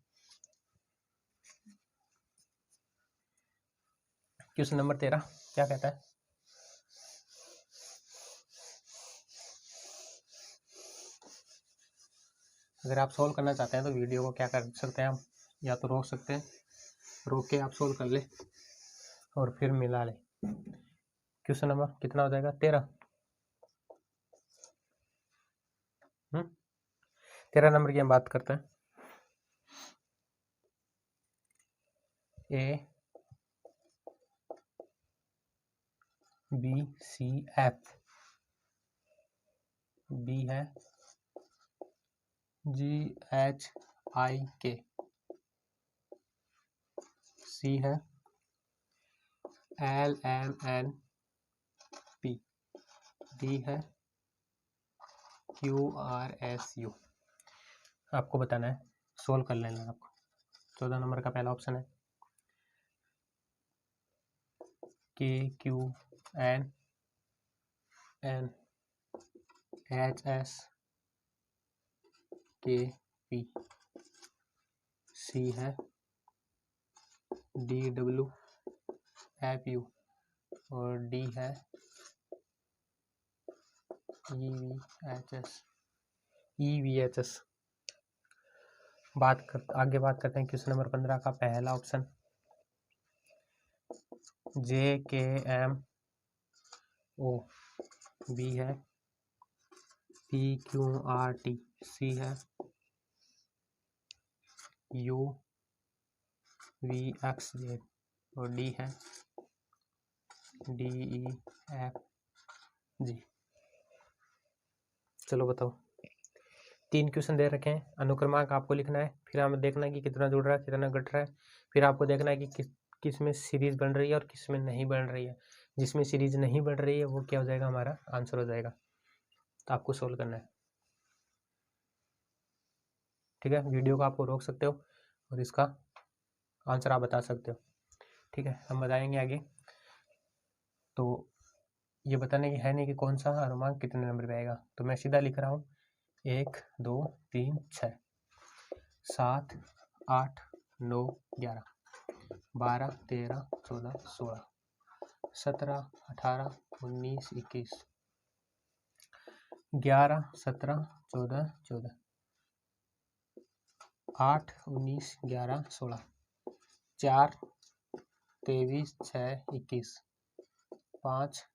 क्वेश्चन नंबर 13 क्या कहता है, अगर आप सोल्व करना चाहते हैं तो वीडियो को क्या कर सकते हैं हम, या तो रोक सकते हैं, रोक के आप सोल्व कर ले और फिर मिला ले। क्वेश्चन नंबर कितना हो जाएगा, 13। 13 नंबर की हम बात करते हैं। A B C F, B है G H I K, C है L M N P, D है Q R S U। आपको बताना है, सोल्व कर लेना है आपको। 14 नंबर का पहला ऑप्शन है K Q N N H S K P, C है D W F U और D है E V H S। आगे बात करते हैं क्वेश्चन नंबर 15 का पहला option J K M O, B है PQRT, C है UVXZ और D है DEFG। चलो बताओ, 3 क्वेश्चन दे रखे हैं, अनुक्रमांक आपको लिखना है, फिर हमें देखना है कि कितना जुड़ रहा है कितना घट रहा है, फिर आपको देखना है कि किस में सीरीज बन रही है और किस में नहीं बन रही है। जिसमें सीरीज नहीं बन रही है वो क्या हो जाएगा, हमारा आंसर हो जाएगा। तो आपको सोल्व करना है, ठीक है। वीडियो को आपको रोक सकते हो और इसका आंसर आप बता सकते हो, ठीक है। हम बताएंगे आगे। तो ये बताने की है नहीं कि कौन सा अनुक्रमांक कितने नंबर पे आएगा, तो मैं सीधा लिख रहा हूँ 1 2 3 6 7 8 9 11 12 13 14 16 17 18 19 21 11 17 14 14 8 19 11 16 4 23 6 21 5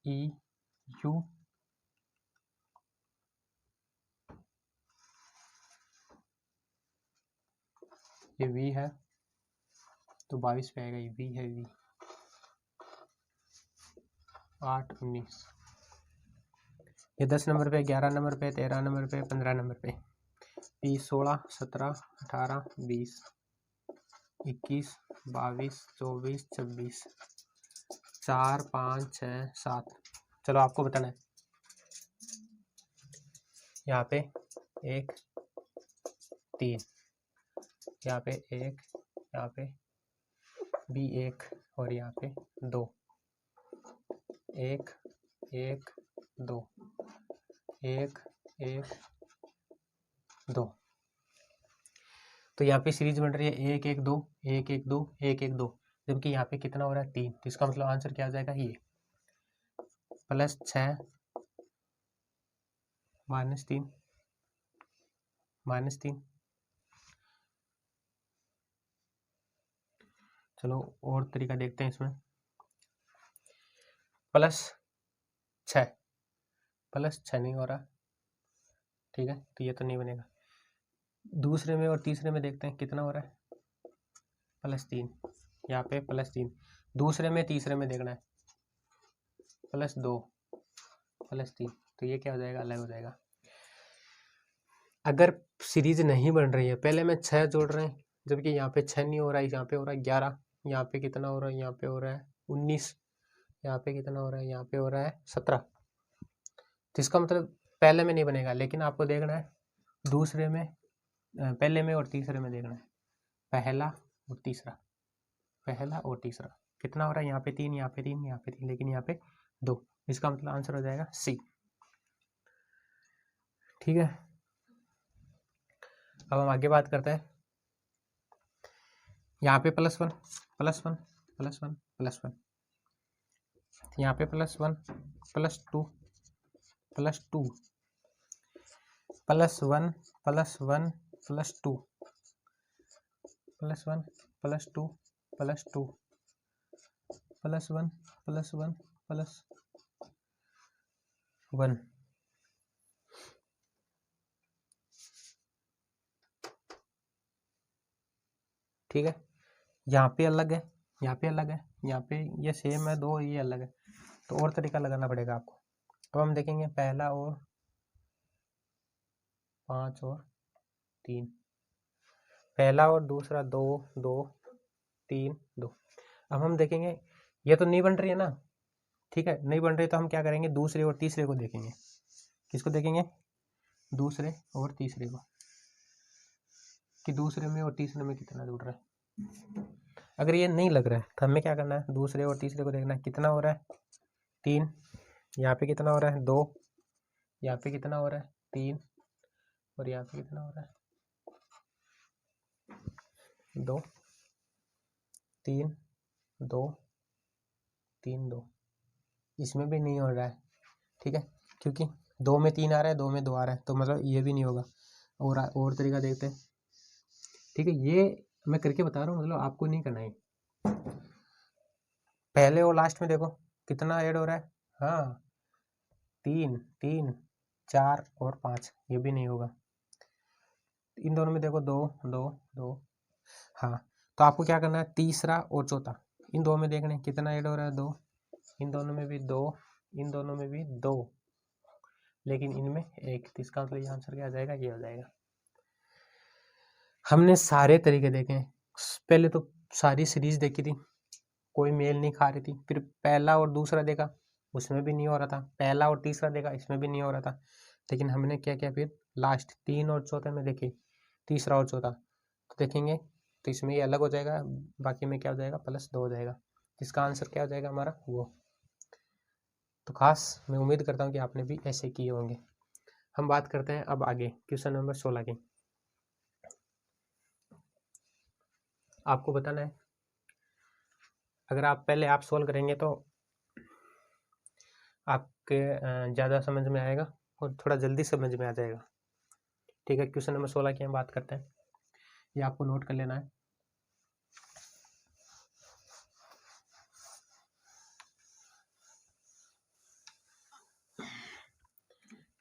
EU ये V है तो 22 पे आएगा, ये V है V। 8 19 ये 10 नंबर पे, 11 नंबर पे, 13 नंबर पे, 15 नंबर पे, 20 16 17 18 20 21 22 24 26 4 5 6 7। चलो आपको बताना है, यहाँ पे 1 3, यहाँ पे 1, यहाँ पे भी 1 और यहाँ पे 2, 1 1 2 1 1 2। तो यहाँ पे सीरीज बन रही है 1 1 2 1 1 2 1 1 2, जबकि यहाँ पे कितना हो रहा है 3। तो इसका मतलब आंसर क्या आ जाएगा, ये +6 -3 -3। चलो और तरीका देखते हैं इसमें। +6 +6 नहीं हो रहा, ठीक है, तो ये तो नहीं बनेगा। दूसरे में और तीसरे में देखते हैं कितना हो रहा है, +3, यहाँ पे +3। दूसरे में तीसरे में देखना है +2 +3, तो ये क्या हो जाएगा, अलग हो जाएगा। अगर सीरीज नहीं बन रही है, पहले में 6 जोड़ रहे हैं जबकि यहाँ पे 6 नहीं हो रहा है, यहाँ पे हो रहा है 11, यहाँ पे कितना हो रहा है, यहाँ पे हो रहा है 19, यहाँ पे कितना हो रहा है, यहाँ पे हो रहा है 17। तो इसका मतलब पहले में नहीं बनेगा, लेकिन आपको देखना है दूसरे में, पहले में और तीसरे में देखना है, पहला और तीसरा, पहला और तीसरा कितना हो रहा है, यहाँ पे 3, यहाँ पे 3, यहाँ पे 3, लेकिन यहाँ पे 2। इसका मतलब आंसर हो जाएगा C, ठीक है। अब हम आगे बात करते हैं, यहाँ पे +1 +1 +1 +1, यहाँ पे +1 +2 +2 +1 +1 +2 +1 +2 +2 +1 +1 +1। ठीक है, यहाँ पे अलग है, यहाँ पे अलग है, यहाँ पे ये सेम है 2, ये अलग है, तो और तरीका लगाना पड़ेगा आपको। अब हम देखेंगे पहला और 5 और 3, पहला और दूसरा 2 2 3 2। अब हम देखेंगे ये तो नहीं बन रही है ना, ठीक है, नहीं बन रही, तो हम क्या करेंगे, दूसरे और तीसरे को देखेंगे। किसको देखेंगे, दूसरे और तीसरे को, कि दूसरे में और तीसरे में कितना जुड़ रहा है। अगर ये नहीं लग रहा है तो हमें क्या करना है, दूसरे और तीसरे को देखना है कितना हो रहा है, 3, यहाँ पे कितना हो रहा है 2, यहाँ पे कितना हो रहा है 3, और यहाँ पे कितना हो रहा है 2 3 2 3 2। इसमें भी नहीं हो रहा है, ठीक है, क्योंकि 2 में 3 आ रहा है, 2 में 2 आ रहा है, तो मतलब ये भी नहीं होगा। और तरीका देखते हैं, ठीक है, ये मैं करके बता रहा हूँ, मतलब आपको नहीं करना है। पहले और लास्ट में देखो कितना ऐड हो रहा है, हाँ 3 3 4 और 5, ये भी नहीं होगा। इन दोनों में देखो 2 2 2, हाँ, तो आपको क्या करना है, तीसरा और चौथा इन दो में देखने कितना ऐड हो रहा है, 2, इन दोनों में भी 2, इन दोनों में भी 2, लेकिन इनमें 1, तो इसका मतलब ये आंसर क्या आ जाएगा, ये हो जाएगा। हमने सारे तरीके देखे, पहले तो सारी सीरीज देखी थी, कोई मेल नहीं खा रही थी, फिर पहला और दूसरा देखा, उसमें भी नहीं हो रहा था, पहला और तीसरा देखा, इसमें भी नहीं हो रहा था, लेकिन हमने क्या किया, फिर लास्ट 3 और चौथे में देखे, तीसरा और चौथा, तो देखेंगे तो इसमें ये अलग हो जाएगा, बाकी में क्या हो जाएगा, +2 हो जाएगा, इसका आंसर क्या हो जाएगा हमारा, वो। तो खास मैं उम्मीद करता हूँ कि आपने भी ऐसे किए होंगे। हम बात करते हैं अब आगे क्वेश्चन नंबर 16 की। आपको बताना है, अगर आप पहले आप सोल्व करेंगे तो आपके ज़्यादा समझ में आएगा और थोड़ा जल्दी समझ में आ जाएगा। ठीक है, क्वेश्चन नंबर 16 की हम बात करते हैं, ये आपको नोट कर लेना है।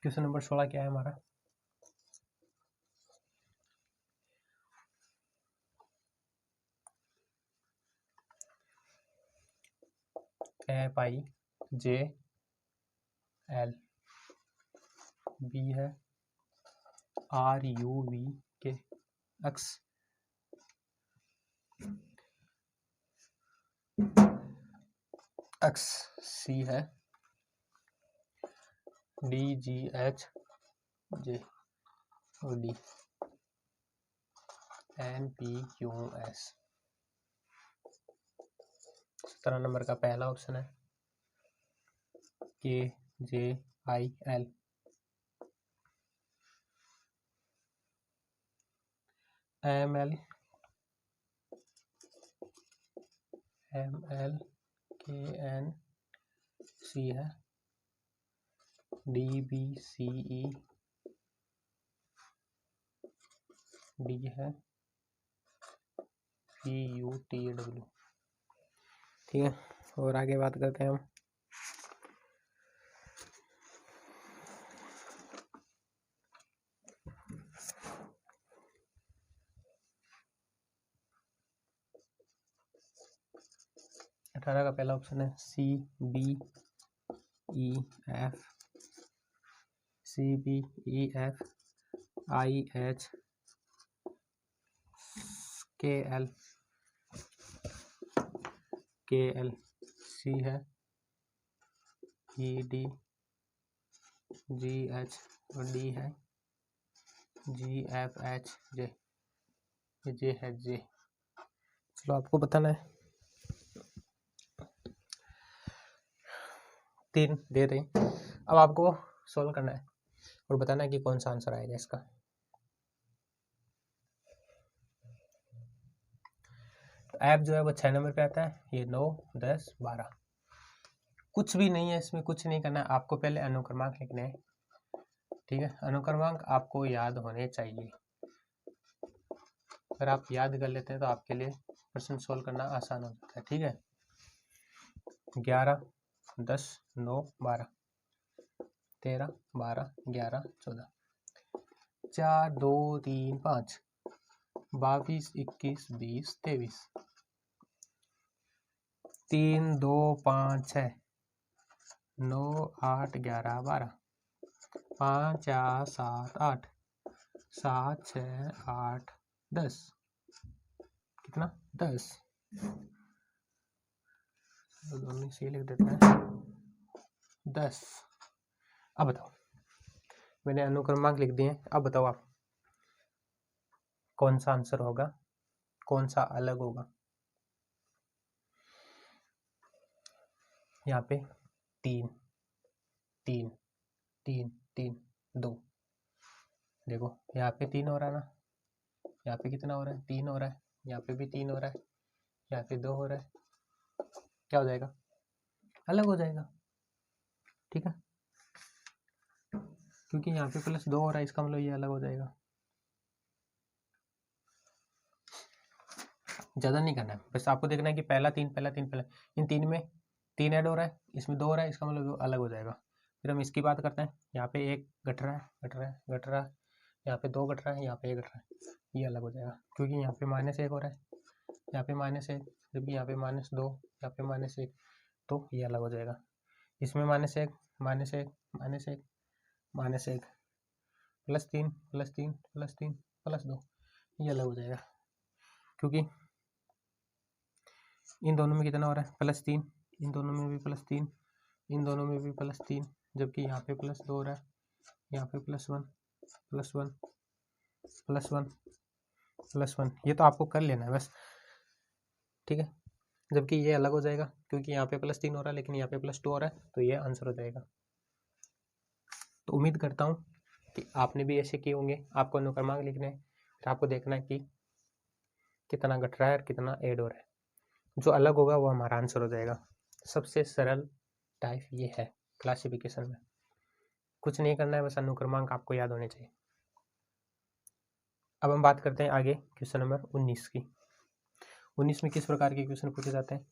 क्वेश्चन नंबर 16 क्या है हमारा, FIJL, B है RUV X, C है DGH J और D NPQS। 17 नंबर का पहला ऑप्शन है KJIL, MLKNC है DBCE, D है PUTW। ठीक है, और आगे बात करते हैं हम। अठारह का पहला ऑप्शन है CBEF IH KL C है ED GH और D है GFH J, J है J। चलो आपको बताना है, 3 दे रहे, अब आपको सॉल्व करना है और बताना है कि कौन सा आंसर आएगा इसका। तो ऐप जो है वो 6 नंबर पे आता है, ये 9 10 12, कुछ भी नहीं है इसमें, कुछ नहीं करना है आपको, पहले अनुक्रमांक लिखने हैं। ठीक है, अनुक्रमांक आपको याद होने चाहिए, अगर आप याद कर लेते हैं तो आपके लिए प्रश्न सोल्व करना आसान हो जाता है। ठीक है, 11 10 9 12 13 12 11 14, 4 2 3 5 22 21 20 23, 3 2 5 6 9 8 11 12, 5 4 7 8 7 6 8 10, कितना 10, दोनों से लिख देते हैं 10। अब बताओ, मैंने अनुक्रमांक लिख दिए, अब बताओ आप कौन सा आंसर होगा, कौन सा अलग होगा। यहाँ पे 3 3 3 3 2, देखो यहाँ पे 3 हो रहा है ना, यहाँ पे कितना हो रहा है, 3 हो रहा है, यहाँ पे भी 3 हो रहा है, यहाँ पे 2 हो रहा है, क्या हो जाएगा, अलग हो जाएगा। ठीक है, क्योंकि यहाँ पे +2 हो रहा है, इसका मतलब ये अलग हो जाएगा। ज़्यादा नहीं करना है, बस आपको देखना है कि पहला 3 इन 3 में 3 ऐड हो रहा है, इसमें 2 हो रहा है, इसका मतलब वो अलग हो जाएगा। फिर हम इसकी बात करते हैं, यहाँ पे एक घट रहा है, घट रहा है, घट रहा है, यहाँ पे 2 घट रहा है, यहाँ पे 1 घट रहा है, ये अलग हो जाएगा क्योंकि यहाँ पे -1 हो रहा है, यहाँ पे -1, जबकि यहाँ पे -2, यहाँ पे -1, तो ये अलग हो जाएगा। इसमें -1, -1, -1, -1, +3, +3, +3, +2, ये अलग हो जाएगा क्योंकि इन दोनों में कितना हो रहा है, +3, इन दोनों में भी +3, इन दोनों में भी +3, जबकि यहाँ पे +2 हो रहा है, यहाँ पे +1, +1, +1, +1, ये तो आपको कर लेना है बस, ठीक है। जबकि ये अलग हो जाएगा क्योंकि यहाँ पे +3 हो रहा है, लेकिन यहाँ पे +2 हो रहा है, तो ये आंसर हो जाएगा। तो उम्मीद करता हूँ कि आपने भी ऐसे किए होंगे। आपको अनुक्रमांक लिखना है, फिर आपको देखना है कि कितना घट रहा है और कितना ऐड हो रहा है, जो अलग होगा वो हमारा आंसर हो जाएगा। सबसे सरल टाइप ये है क्लासिफिकेशन में, कुछ नहीं करना है, बस अनुक्रमांक आपको याद होने चाहिए। अब हम बात करते हैं आगे क्वेश्चन नंबर 19 की। 19 में किस प्रकार के क्वेश्चन पूछे जाते हैं?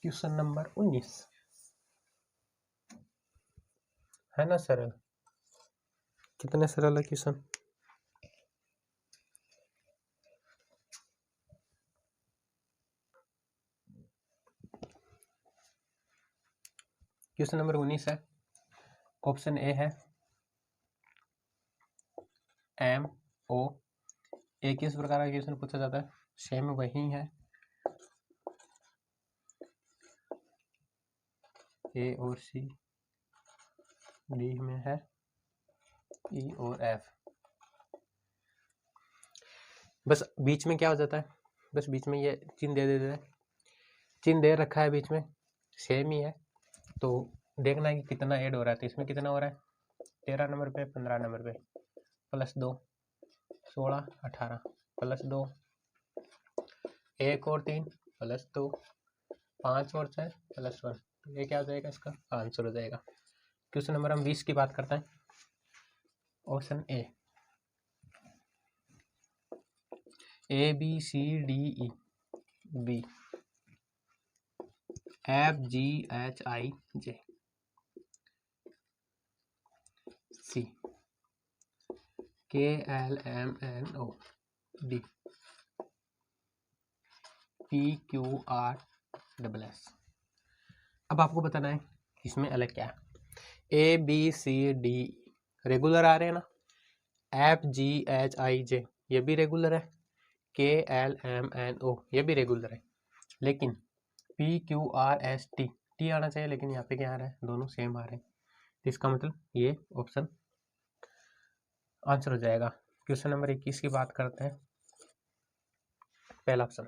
क्वेश्चन नंबर 19 है ना सरल? कितने सरल है क्वेश्चन? क्वेश्चन नंबर 19 है, ऑप्शन ए है MO। ए किस प्रकार का क्वेश्चन पूछा जाता है? सेम वही है, ए और सी, डी में है ई और एफ। बस बीच में क्या हो जाता है, बस बीच में ये चिन्ह दे देते हैं, चिन्ह दे रखा है बीच में, सेम ही है, तो देखना है कि कितना ऐड हो रहा है। तो इसमें कितना हो रहा है, 13 नंबर पे, 15 नंबर पे, +2, 16, 18, +2, 1 और 3, +2, 5 और 6, +1, तो ये क्या हो जाएगा, इसका आंसर हो जाएगा। क्वेश्चन नंबर हम 20 की बात करते हैं। Option A B C D E, B F G H I J, C K L M N O, D P Q R S S। अब आपको बताना है इसमें अलग क्या है। A B C D regular आ रहे हैं ना, F G H I J ये भी रेगुलर है, K L M N O ये भी रेगुलर है, लेकिन P Q R S T T आना चाहिए, लेकिन यहाँ पे क्या आ रहा है, दोनों सेम आ रहे हैं, इसका मतलब ये ऑप्शन आंसर हो जाएगा। क्वेश्चन नंबर 21 की बात करते हैं। पहला option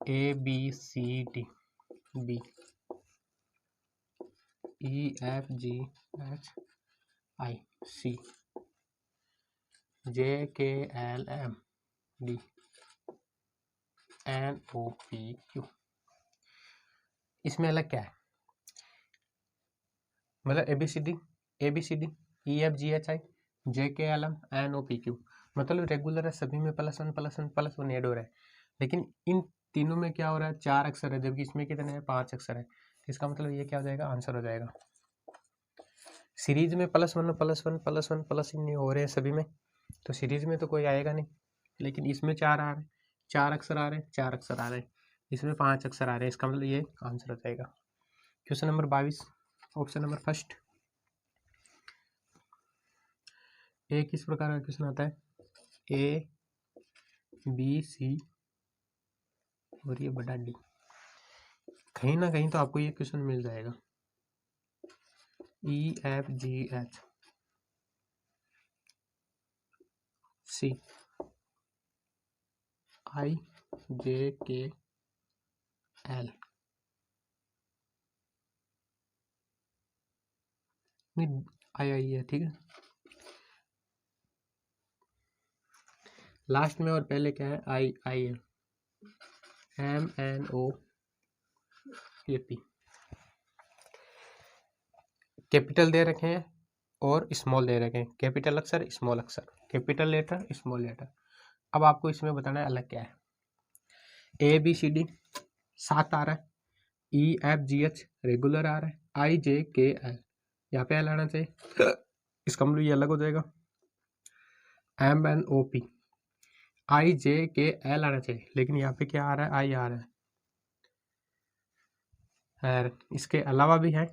A B C D, B E F G H I C J K L M D N O P Q। इसमें अलग क्या है, मतलब A B C D E F G H I J K L M N O P Q, मतलब regular है, सभी में +1 add हो रहा है, लेकिन इन तीनों में क्या हो रहा है, 4 अक्षर है, जबकि इसमें कितने हैं, 5 अक्षर है। इसका मतलब ये क्या हो जाएगा, आंसर हो जाएगा। सीरीज में +1 हो रहे हैं सभी में, तो सीरीज में तो कोई आएगा नहीं, लेकिन इसमें 4 आ रहे हैं, 4 अक्षर आ रहे हैं, 4 अक्षर आ रहे हैं, इसमें 5 अक्षर आ रहे हैं, इसका मतलब ये आंसर हो जाएगा। Question number 22, option number first. ए किस प्रकार का क्वेश्चन आता है, ए बी सी और ये बड़ा डी, कहीं ना कहीं तो आपको ये क्वेश्चन मिल जाएगा। ई एफ जी एच सी आई जे के एल, नहीं आई है, ठीक है, लास्ट में और पहले क्या है, आई है, एम एन ओ ये पी, कैपिटल दे रखे हैं, और स्मॉल दे रखे हैं, कैपिटल अक्षर स्मॉल अक्षर, कैपिटल लेटर स्मॉल लेटर। अब आपको इसमें बताना है अलग क्या है। ABCD 7 आ रहा है, EFGH रेगुलर आ रहा है, IJKL यहाँ पे L आना चाहिए, इसका मतलब ये अलग हो जाएगा। MNOP IJKL आना चाहिए, लेकिन यहाँ पे क्या आ रहा है, I आ रहा है। और इसके अलावा भी है,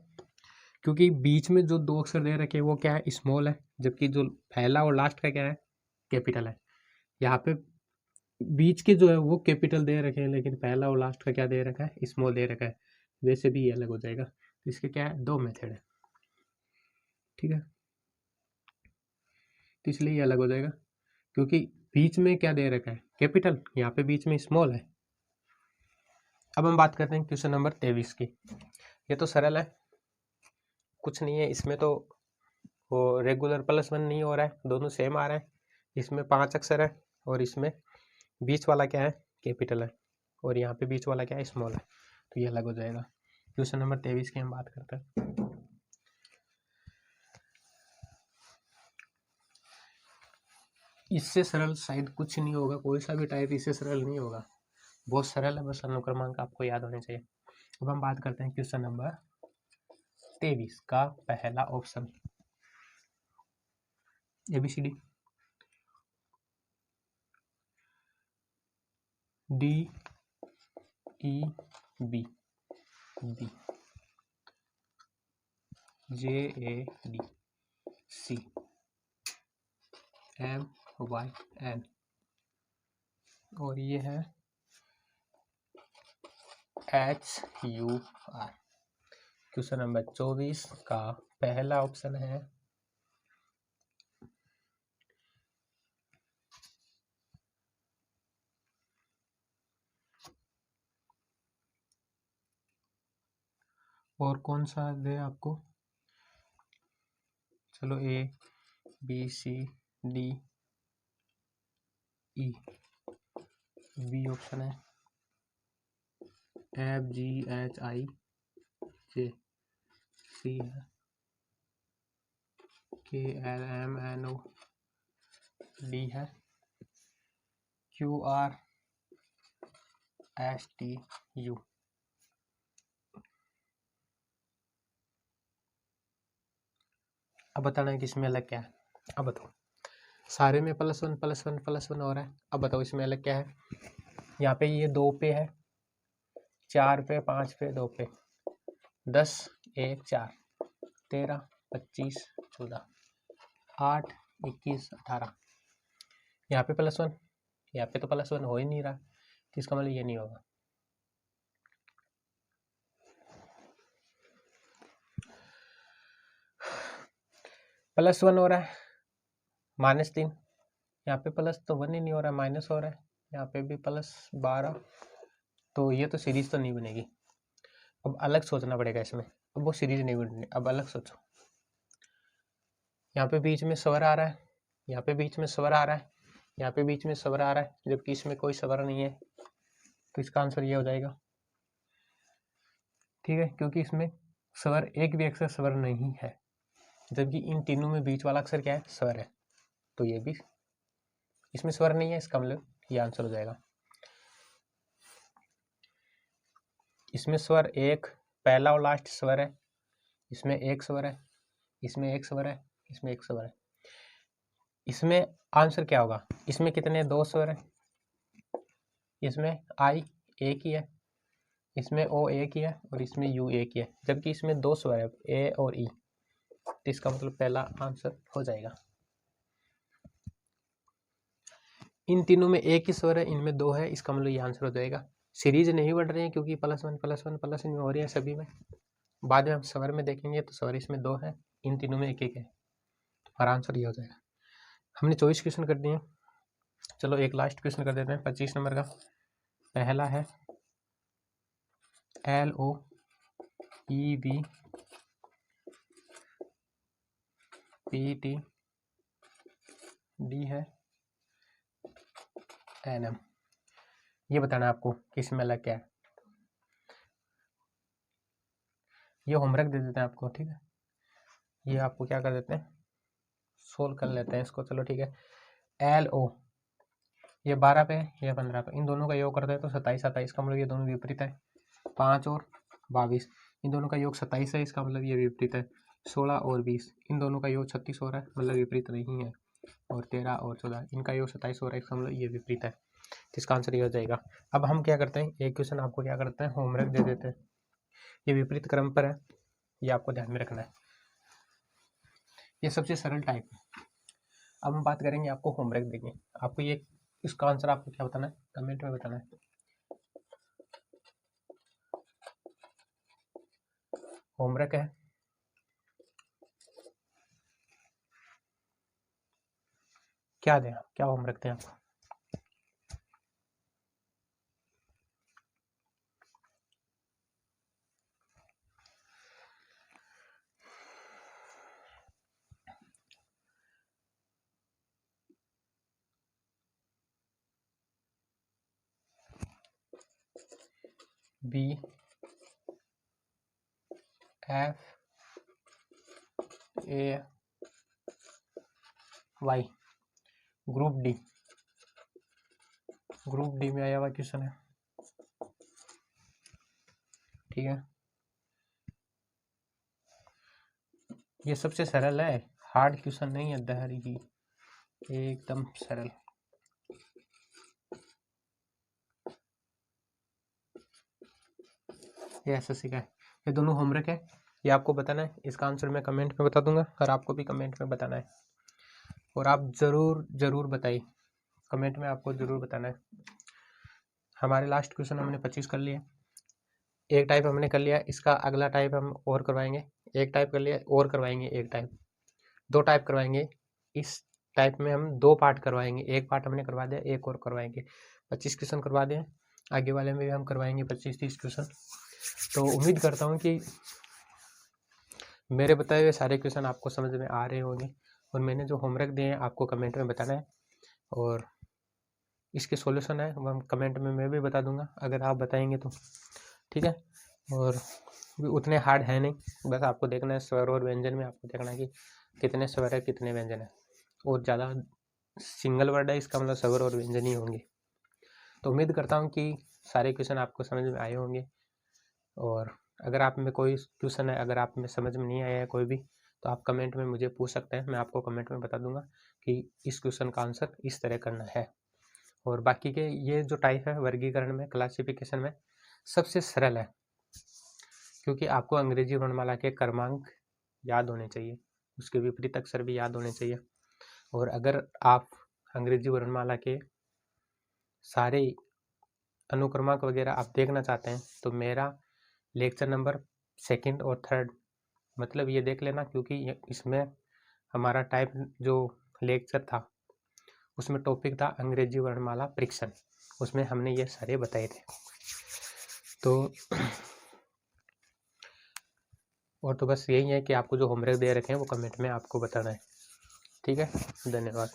क्योंकि बीच में जो 2 अक्षर दे रखे हैं वो क्या है, स्मॉल है, जबकि जो पहला और लास्ट का क्या है, कैपिटल है। यहाँ पे बीच के जो है वो कैपिटल दे रखे हैं, लेकिन पहला और लास्ट का क्या दे रखा है, स्मॉल दे रखा है। वैसे भी ये अलग हो जाएगा। तो इसके क्या है, 2 मेथड है, ठीक है। तो इसलिए ये अलग हो जाएगा, क्योंकि बीच में क्या दे रखा है, कैपिटल, यहाँ पे बीच में स्मॉल है। अब हम बात करते हैं क्वेश्चन नंबर 23 की। ये तो सरल है, कुछ नहीं है इसमें, तो वो रेगुलर +1 नहीं हो रहा है, दोनों सेम आ रहा है। इसमें 5 अक्षर है और इसमें बीच वाला क्या है, कैपिटल है, और यहाँ पे बीच वाला क्या है, स्मॉल है। तो ये अलग हो जाएगा। क्वेश्चन नंबर 23 की हम बात करते हैं। इससे सरल शायद कुछ नहीं होगा, कोई सा भी टाइप इससे सरल नहीं होगा, बहुत सरल है, बस अनुक्रमांक आपको याद होने चाहिए। अब हम बात करते हैं क्वेश्चन नंबर 23 का पहला option, ABCD D E B B J A D C M Y N, और ये है H U R। Question number 24 का पहला ऑप्शन है और कौन सा दे आपको, चलो A B C D E, B option है, F G H I J, C है, K L M N O, D है, Q R S T U। अब बताना है कि इसमें अलग क्या है। अब बताओ, सारे में +1 +1 +1 हो रहा है। अब बताओ इसमें अलग क्या है। यहाँ पे ये 2 पे है, 4 पे, 5 पे, 2 पे, 10 1 4 13 25 14 8 21 18। यहाँ पे +1, यहाँ पे तो +1 हो ही नहीं रहा, तो इसका मतलब ये नहीं होगा। +1 हो रहा है, -3, यहाँ पे प्लस तो 1 ही नहीं हो रहा है, माइनस हो रहा है, यहाँ पे भी +12, तो ये तो सीरीज तो नहीं बनेगी। अब अलग सोचना पड़ेगा इसमें, अब वो सीरीज नहीं बनेगी, अब अलग सोचो। यहाँ पे बीच में स्वर आ रहा है, यहाँ पे बीच में स्वर आ रहा है, यहाँ पे बीच में स्वर आ रहा है, जबकि इसमें कोई स्वर नहीं है, तो इसका आंसर ये हो जाएगा, ठीक है, क्योंकि इसमें स्वर, एक भी अक्षर स्वर नहीं है, जबकि इन तीनों में बीच वाला अक्षर क्या है, स्वर है, तो ये भी इसमें स्वर नहीं है, इसका मतलब ये आंसर हो जाएगा। इसमें स्वर एक, पहला और लास्ट स्वर है, इसमें एक स्वर है, इसमें एक स्वर है, इसमें एक स्वर है। इसमें आंसर क्या होगा, इसमें कितने, 2 स्वर है, इसमें आई एक ही है, इसमें ओ एक ही है, और इसमें यू एक ही है, जबकि इसमें 2 स्वर है, ए और ई, तो इसका मतलब पहला आंसर हो जाएगा। इन तीनों में एक ही स्वर है, इनमें 2 है, इसका मतलब ये आंसर हो जाएगा। सीरीज नहीं बढ़ रही है क्योंकि +1 +1 +1 हो रही है सभी में, बाद में हम स्वर में देखेंगे तो स्वर इसमें 2 है, इन तीनों में एक एक है, हमारा आंसर ये हो जाएगा। हमने 24 क्वेश्चन कर दिए, चलो एक लास्ट क्वेश्चन कर देते हैं 25 नंबर का। पहला है LOEV PET D है NM, ये बताना आपको कि इसमें अलग क्या है। ये होमवर्क दे देते हैं आपको, ठीक है, ये आपको क्या कर देते हैं, सोल्व कर लेते हैं इसको, चलो ठीक है। LO ये 12 पे ये 15 पे, इन दोनों का योग करते हैं तो 27 27 का मतलब ये दोनों विपरीत है। 5 और 22 इन दोनों का योग 27 है, इसका मतलब ये विपरीत है। 16 और 20 इन दोनों का योग 36 हो रहा है, मतलब विपरीत नहीं है। और 13 और 14 इनका योग 27 हो रहा है, इसका मतलब ये विपरीत है। इसका आंसर ये हो जाएगा। अब हम क्या करते हैं, एक क्वेश्चन आपको क्या करते हैं, होमवर्क दे देते हैं। ये विपरीत क्रम पर है, ये आपको ध्यान में रखना है। ये सबसे सरल टाइप है। अब हम बात करेंगे, आपको होमवर्क देंगे, आपको ये इसका आंसर आपको क्या बताना है, कमेंट में बताना है। होमवर्क है, क्या दें, क्या होमवर्क दें आपको। BF AY ग्रुप डी में आया हुआ क्वेश्चन है, ठीक है। ये सबसे सरल है, हार्ड क्वेश्चन नहीं है, दहरी ही एकदम सरल। ये एसएससी का है, ये दोनों होमवर्क है, ये आपको बताना है। इसका आंसर मैं कमेंट में बता दूंगा और आपको भी कमेंट में बताना है। और आप ज़रूर बताइए, कमेंट में आपको ज़रूर बताना है। हमारे लास्ट क्वेश्चन हमने 25 कर लिए, एक टाइप हमने कर लिया, इसका अगला टाइप हम और करवाएंगे। एक टाइप कर लिया और करवाएंगे, एक टाइप, 2 टाइप करवाएंगे। इस टाइप में हम 2 पार्ट करवाएंगे, एक पार्ट हमने करवा दिया, एक और करवाएंगे। 25 क्वेश्चन करवा दें, आगे वाले में भी हम करवाएंगे 25-30 क्वेश्चन। तो उम्मीद करता हूँ कि मेरे बताए हुए सारे क्वेश्चन आपको समझ में आ रहे होंगे। और मैंने जो होमवर्क दिए हैं आपको कमेंट में बताना है, और इसके सॉल्यूशन है वो हम कमेंट में मैं भी बता दूंगा अगर आप बताएंगे तो, ठीक है। और उतने हार्ड है नहीं, बस आपको देखना है स्वर और व्यंजन में, आपको देखना है कि कितने स्वर है कितने व्यंजन है, और ज़्यादा सिंगल वर्ड है इसका मतलब स्वर और व्यंजन ही होंगे। तो उम्मीद करता हूँ कि सारे क्वेश्चन आपको समझ में आए होंगे। और अगर आप में कोई क्वेश्चन है, अगर आप में समझ में नहीं आया है कोई भी, तो आप कमेंट में मुझे पूछ सकते हैं, मैं आपको कमेंट में बता दूंगा कि इस क्वेश्चन का आंसर इस तरह करना है। और बाकी के ये जो टाइप है वर्गीकरण में, क्लासिफिकेशन में सबसे सरल है, क्योंकि आपको अंग्रेजी वर्णमाला के क्रमांक याद होने चाहिए, उसके विपरीत अक्षर भी याद होने चाहिए। और अगर आप अंग्रेजी वर्णमाला के सारे अनुक्रमांक वगैरह आप देखना चाहते हैं तो मेरा लेक्चर नंबर 2 और 3 मतलब ये देख लेना, क्योंकि इसमें हमारा टाइप जो लेक्चर था उसमें टॉपिक था अंग्रेजी वर्णमाला परीक्षण, उसमें हमने ये सारे बताए थे। तो और तो बस यही है कि आपको जो होमवर्क दे रखे हैं वो कमेंट में आपको बताना है, ठीक है। धन्यवाद।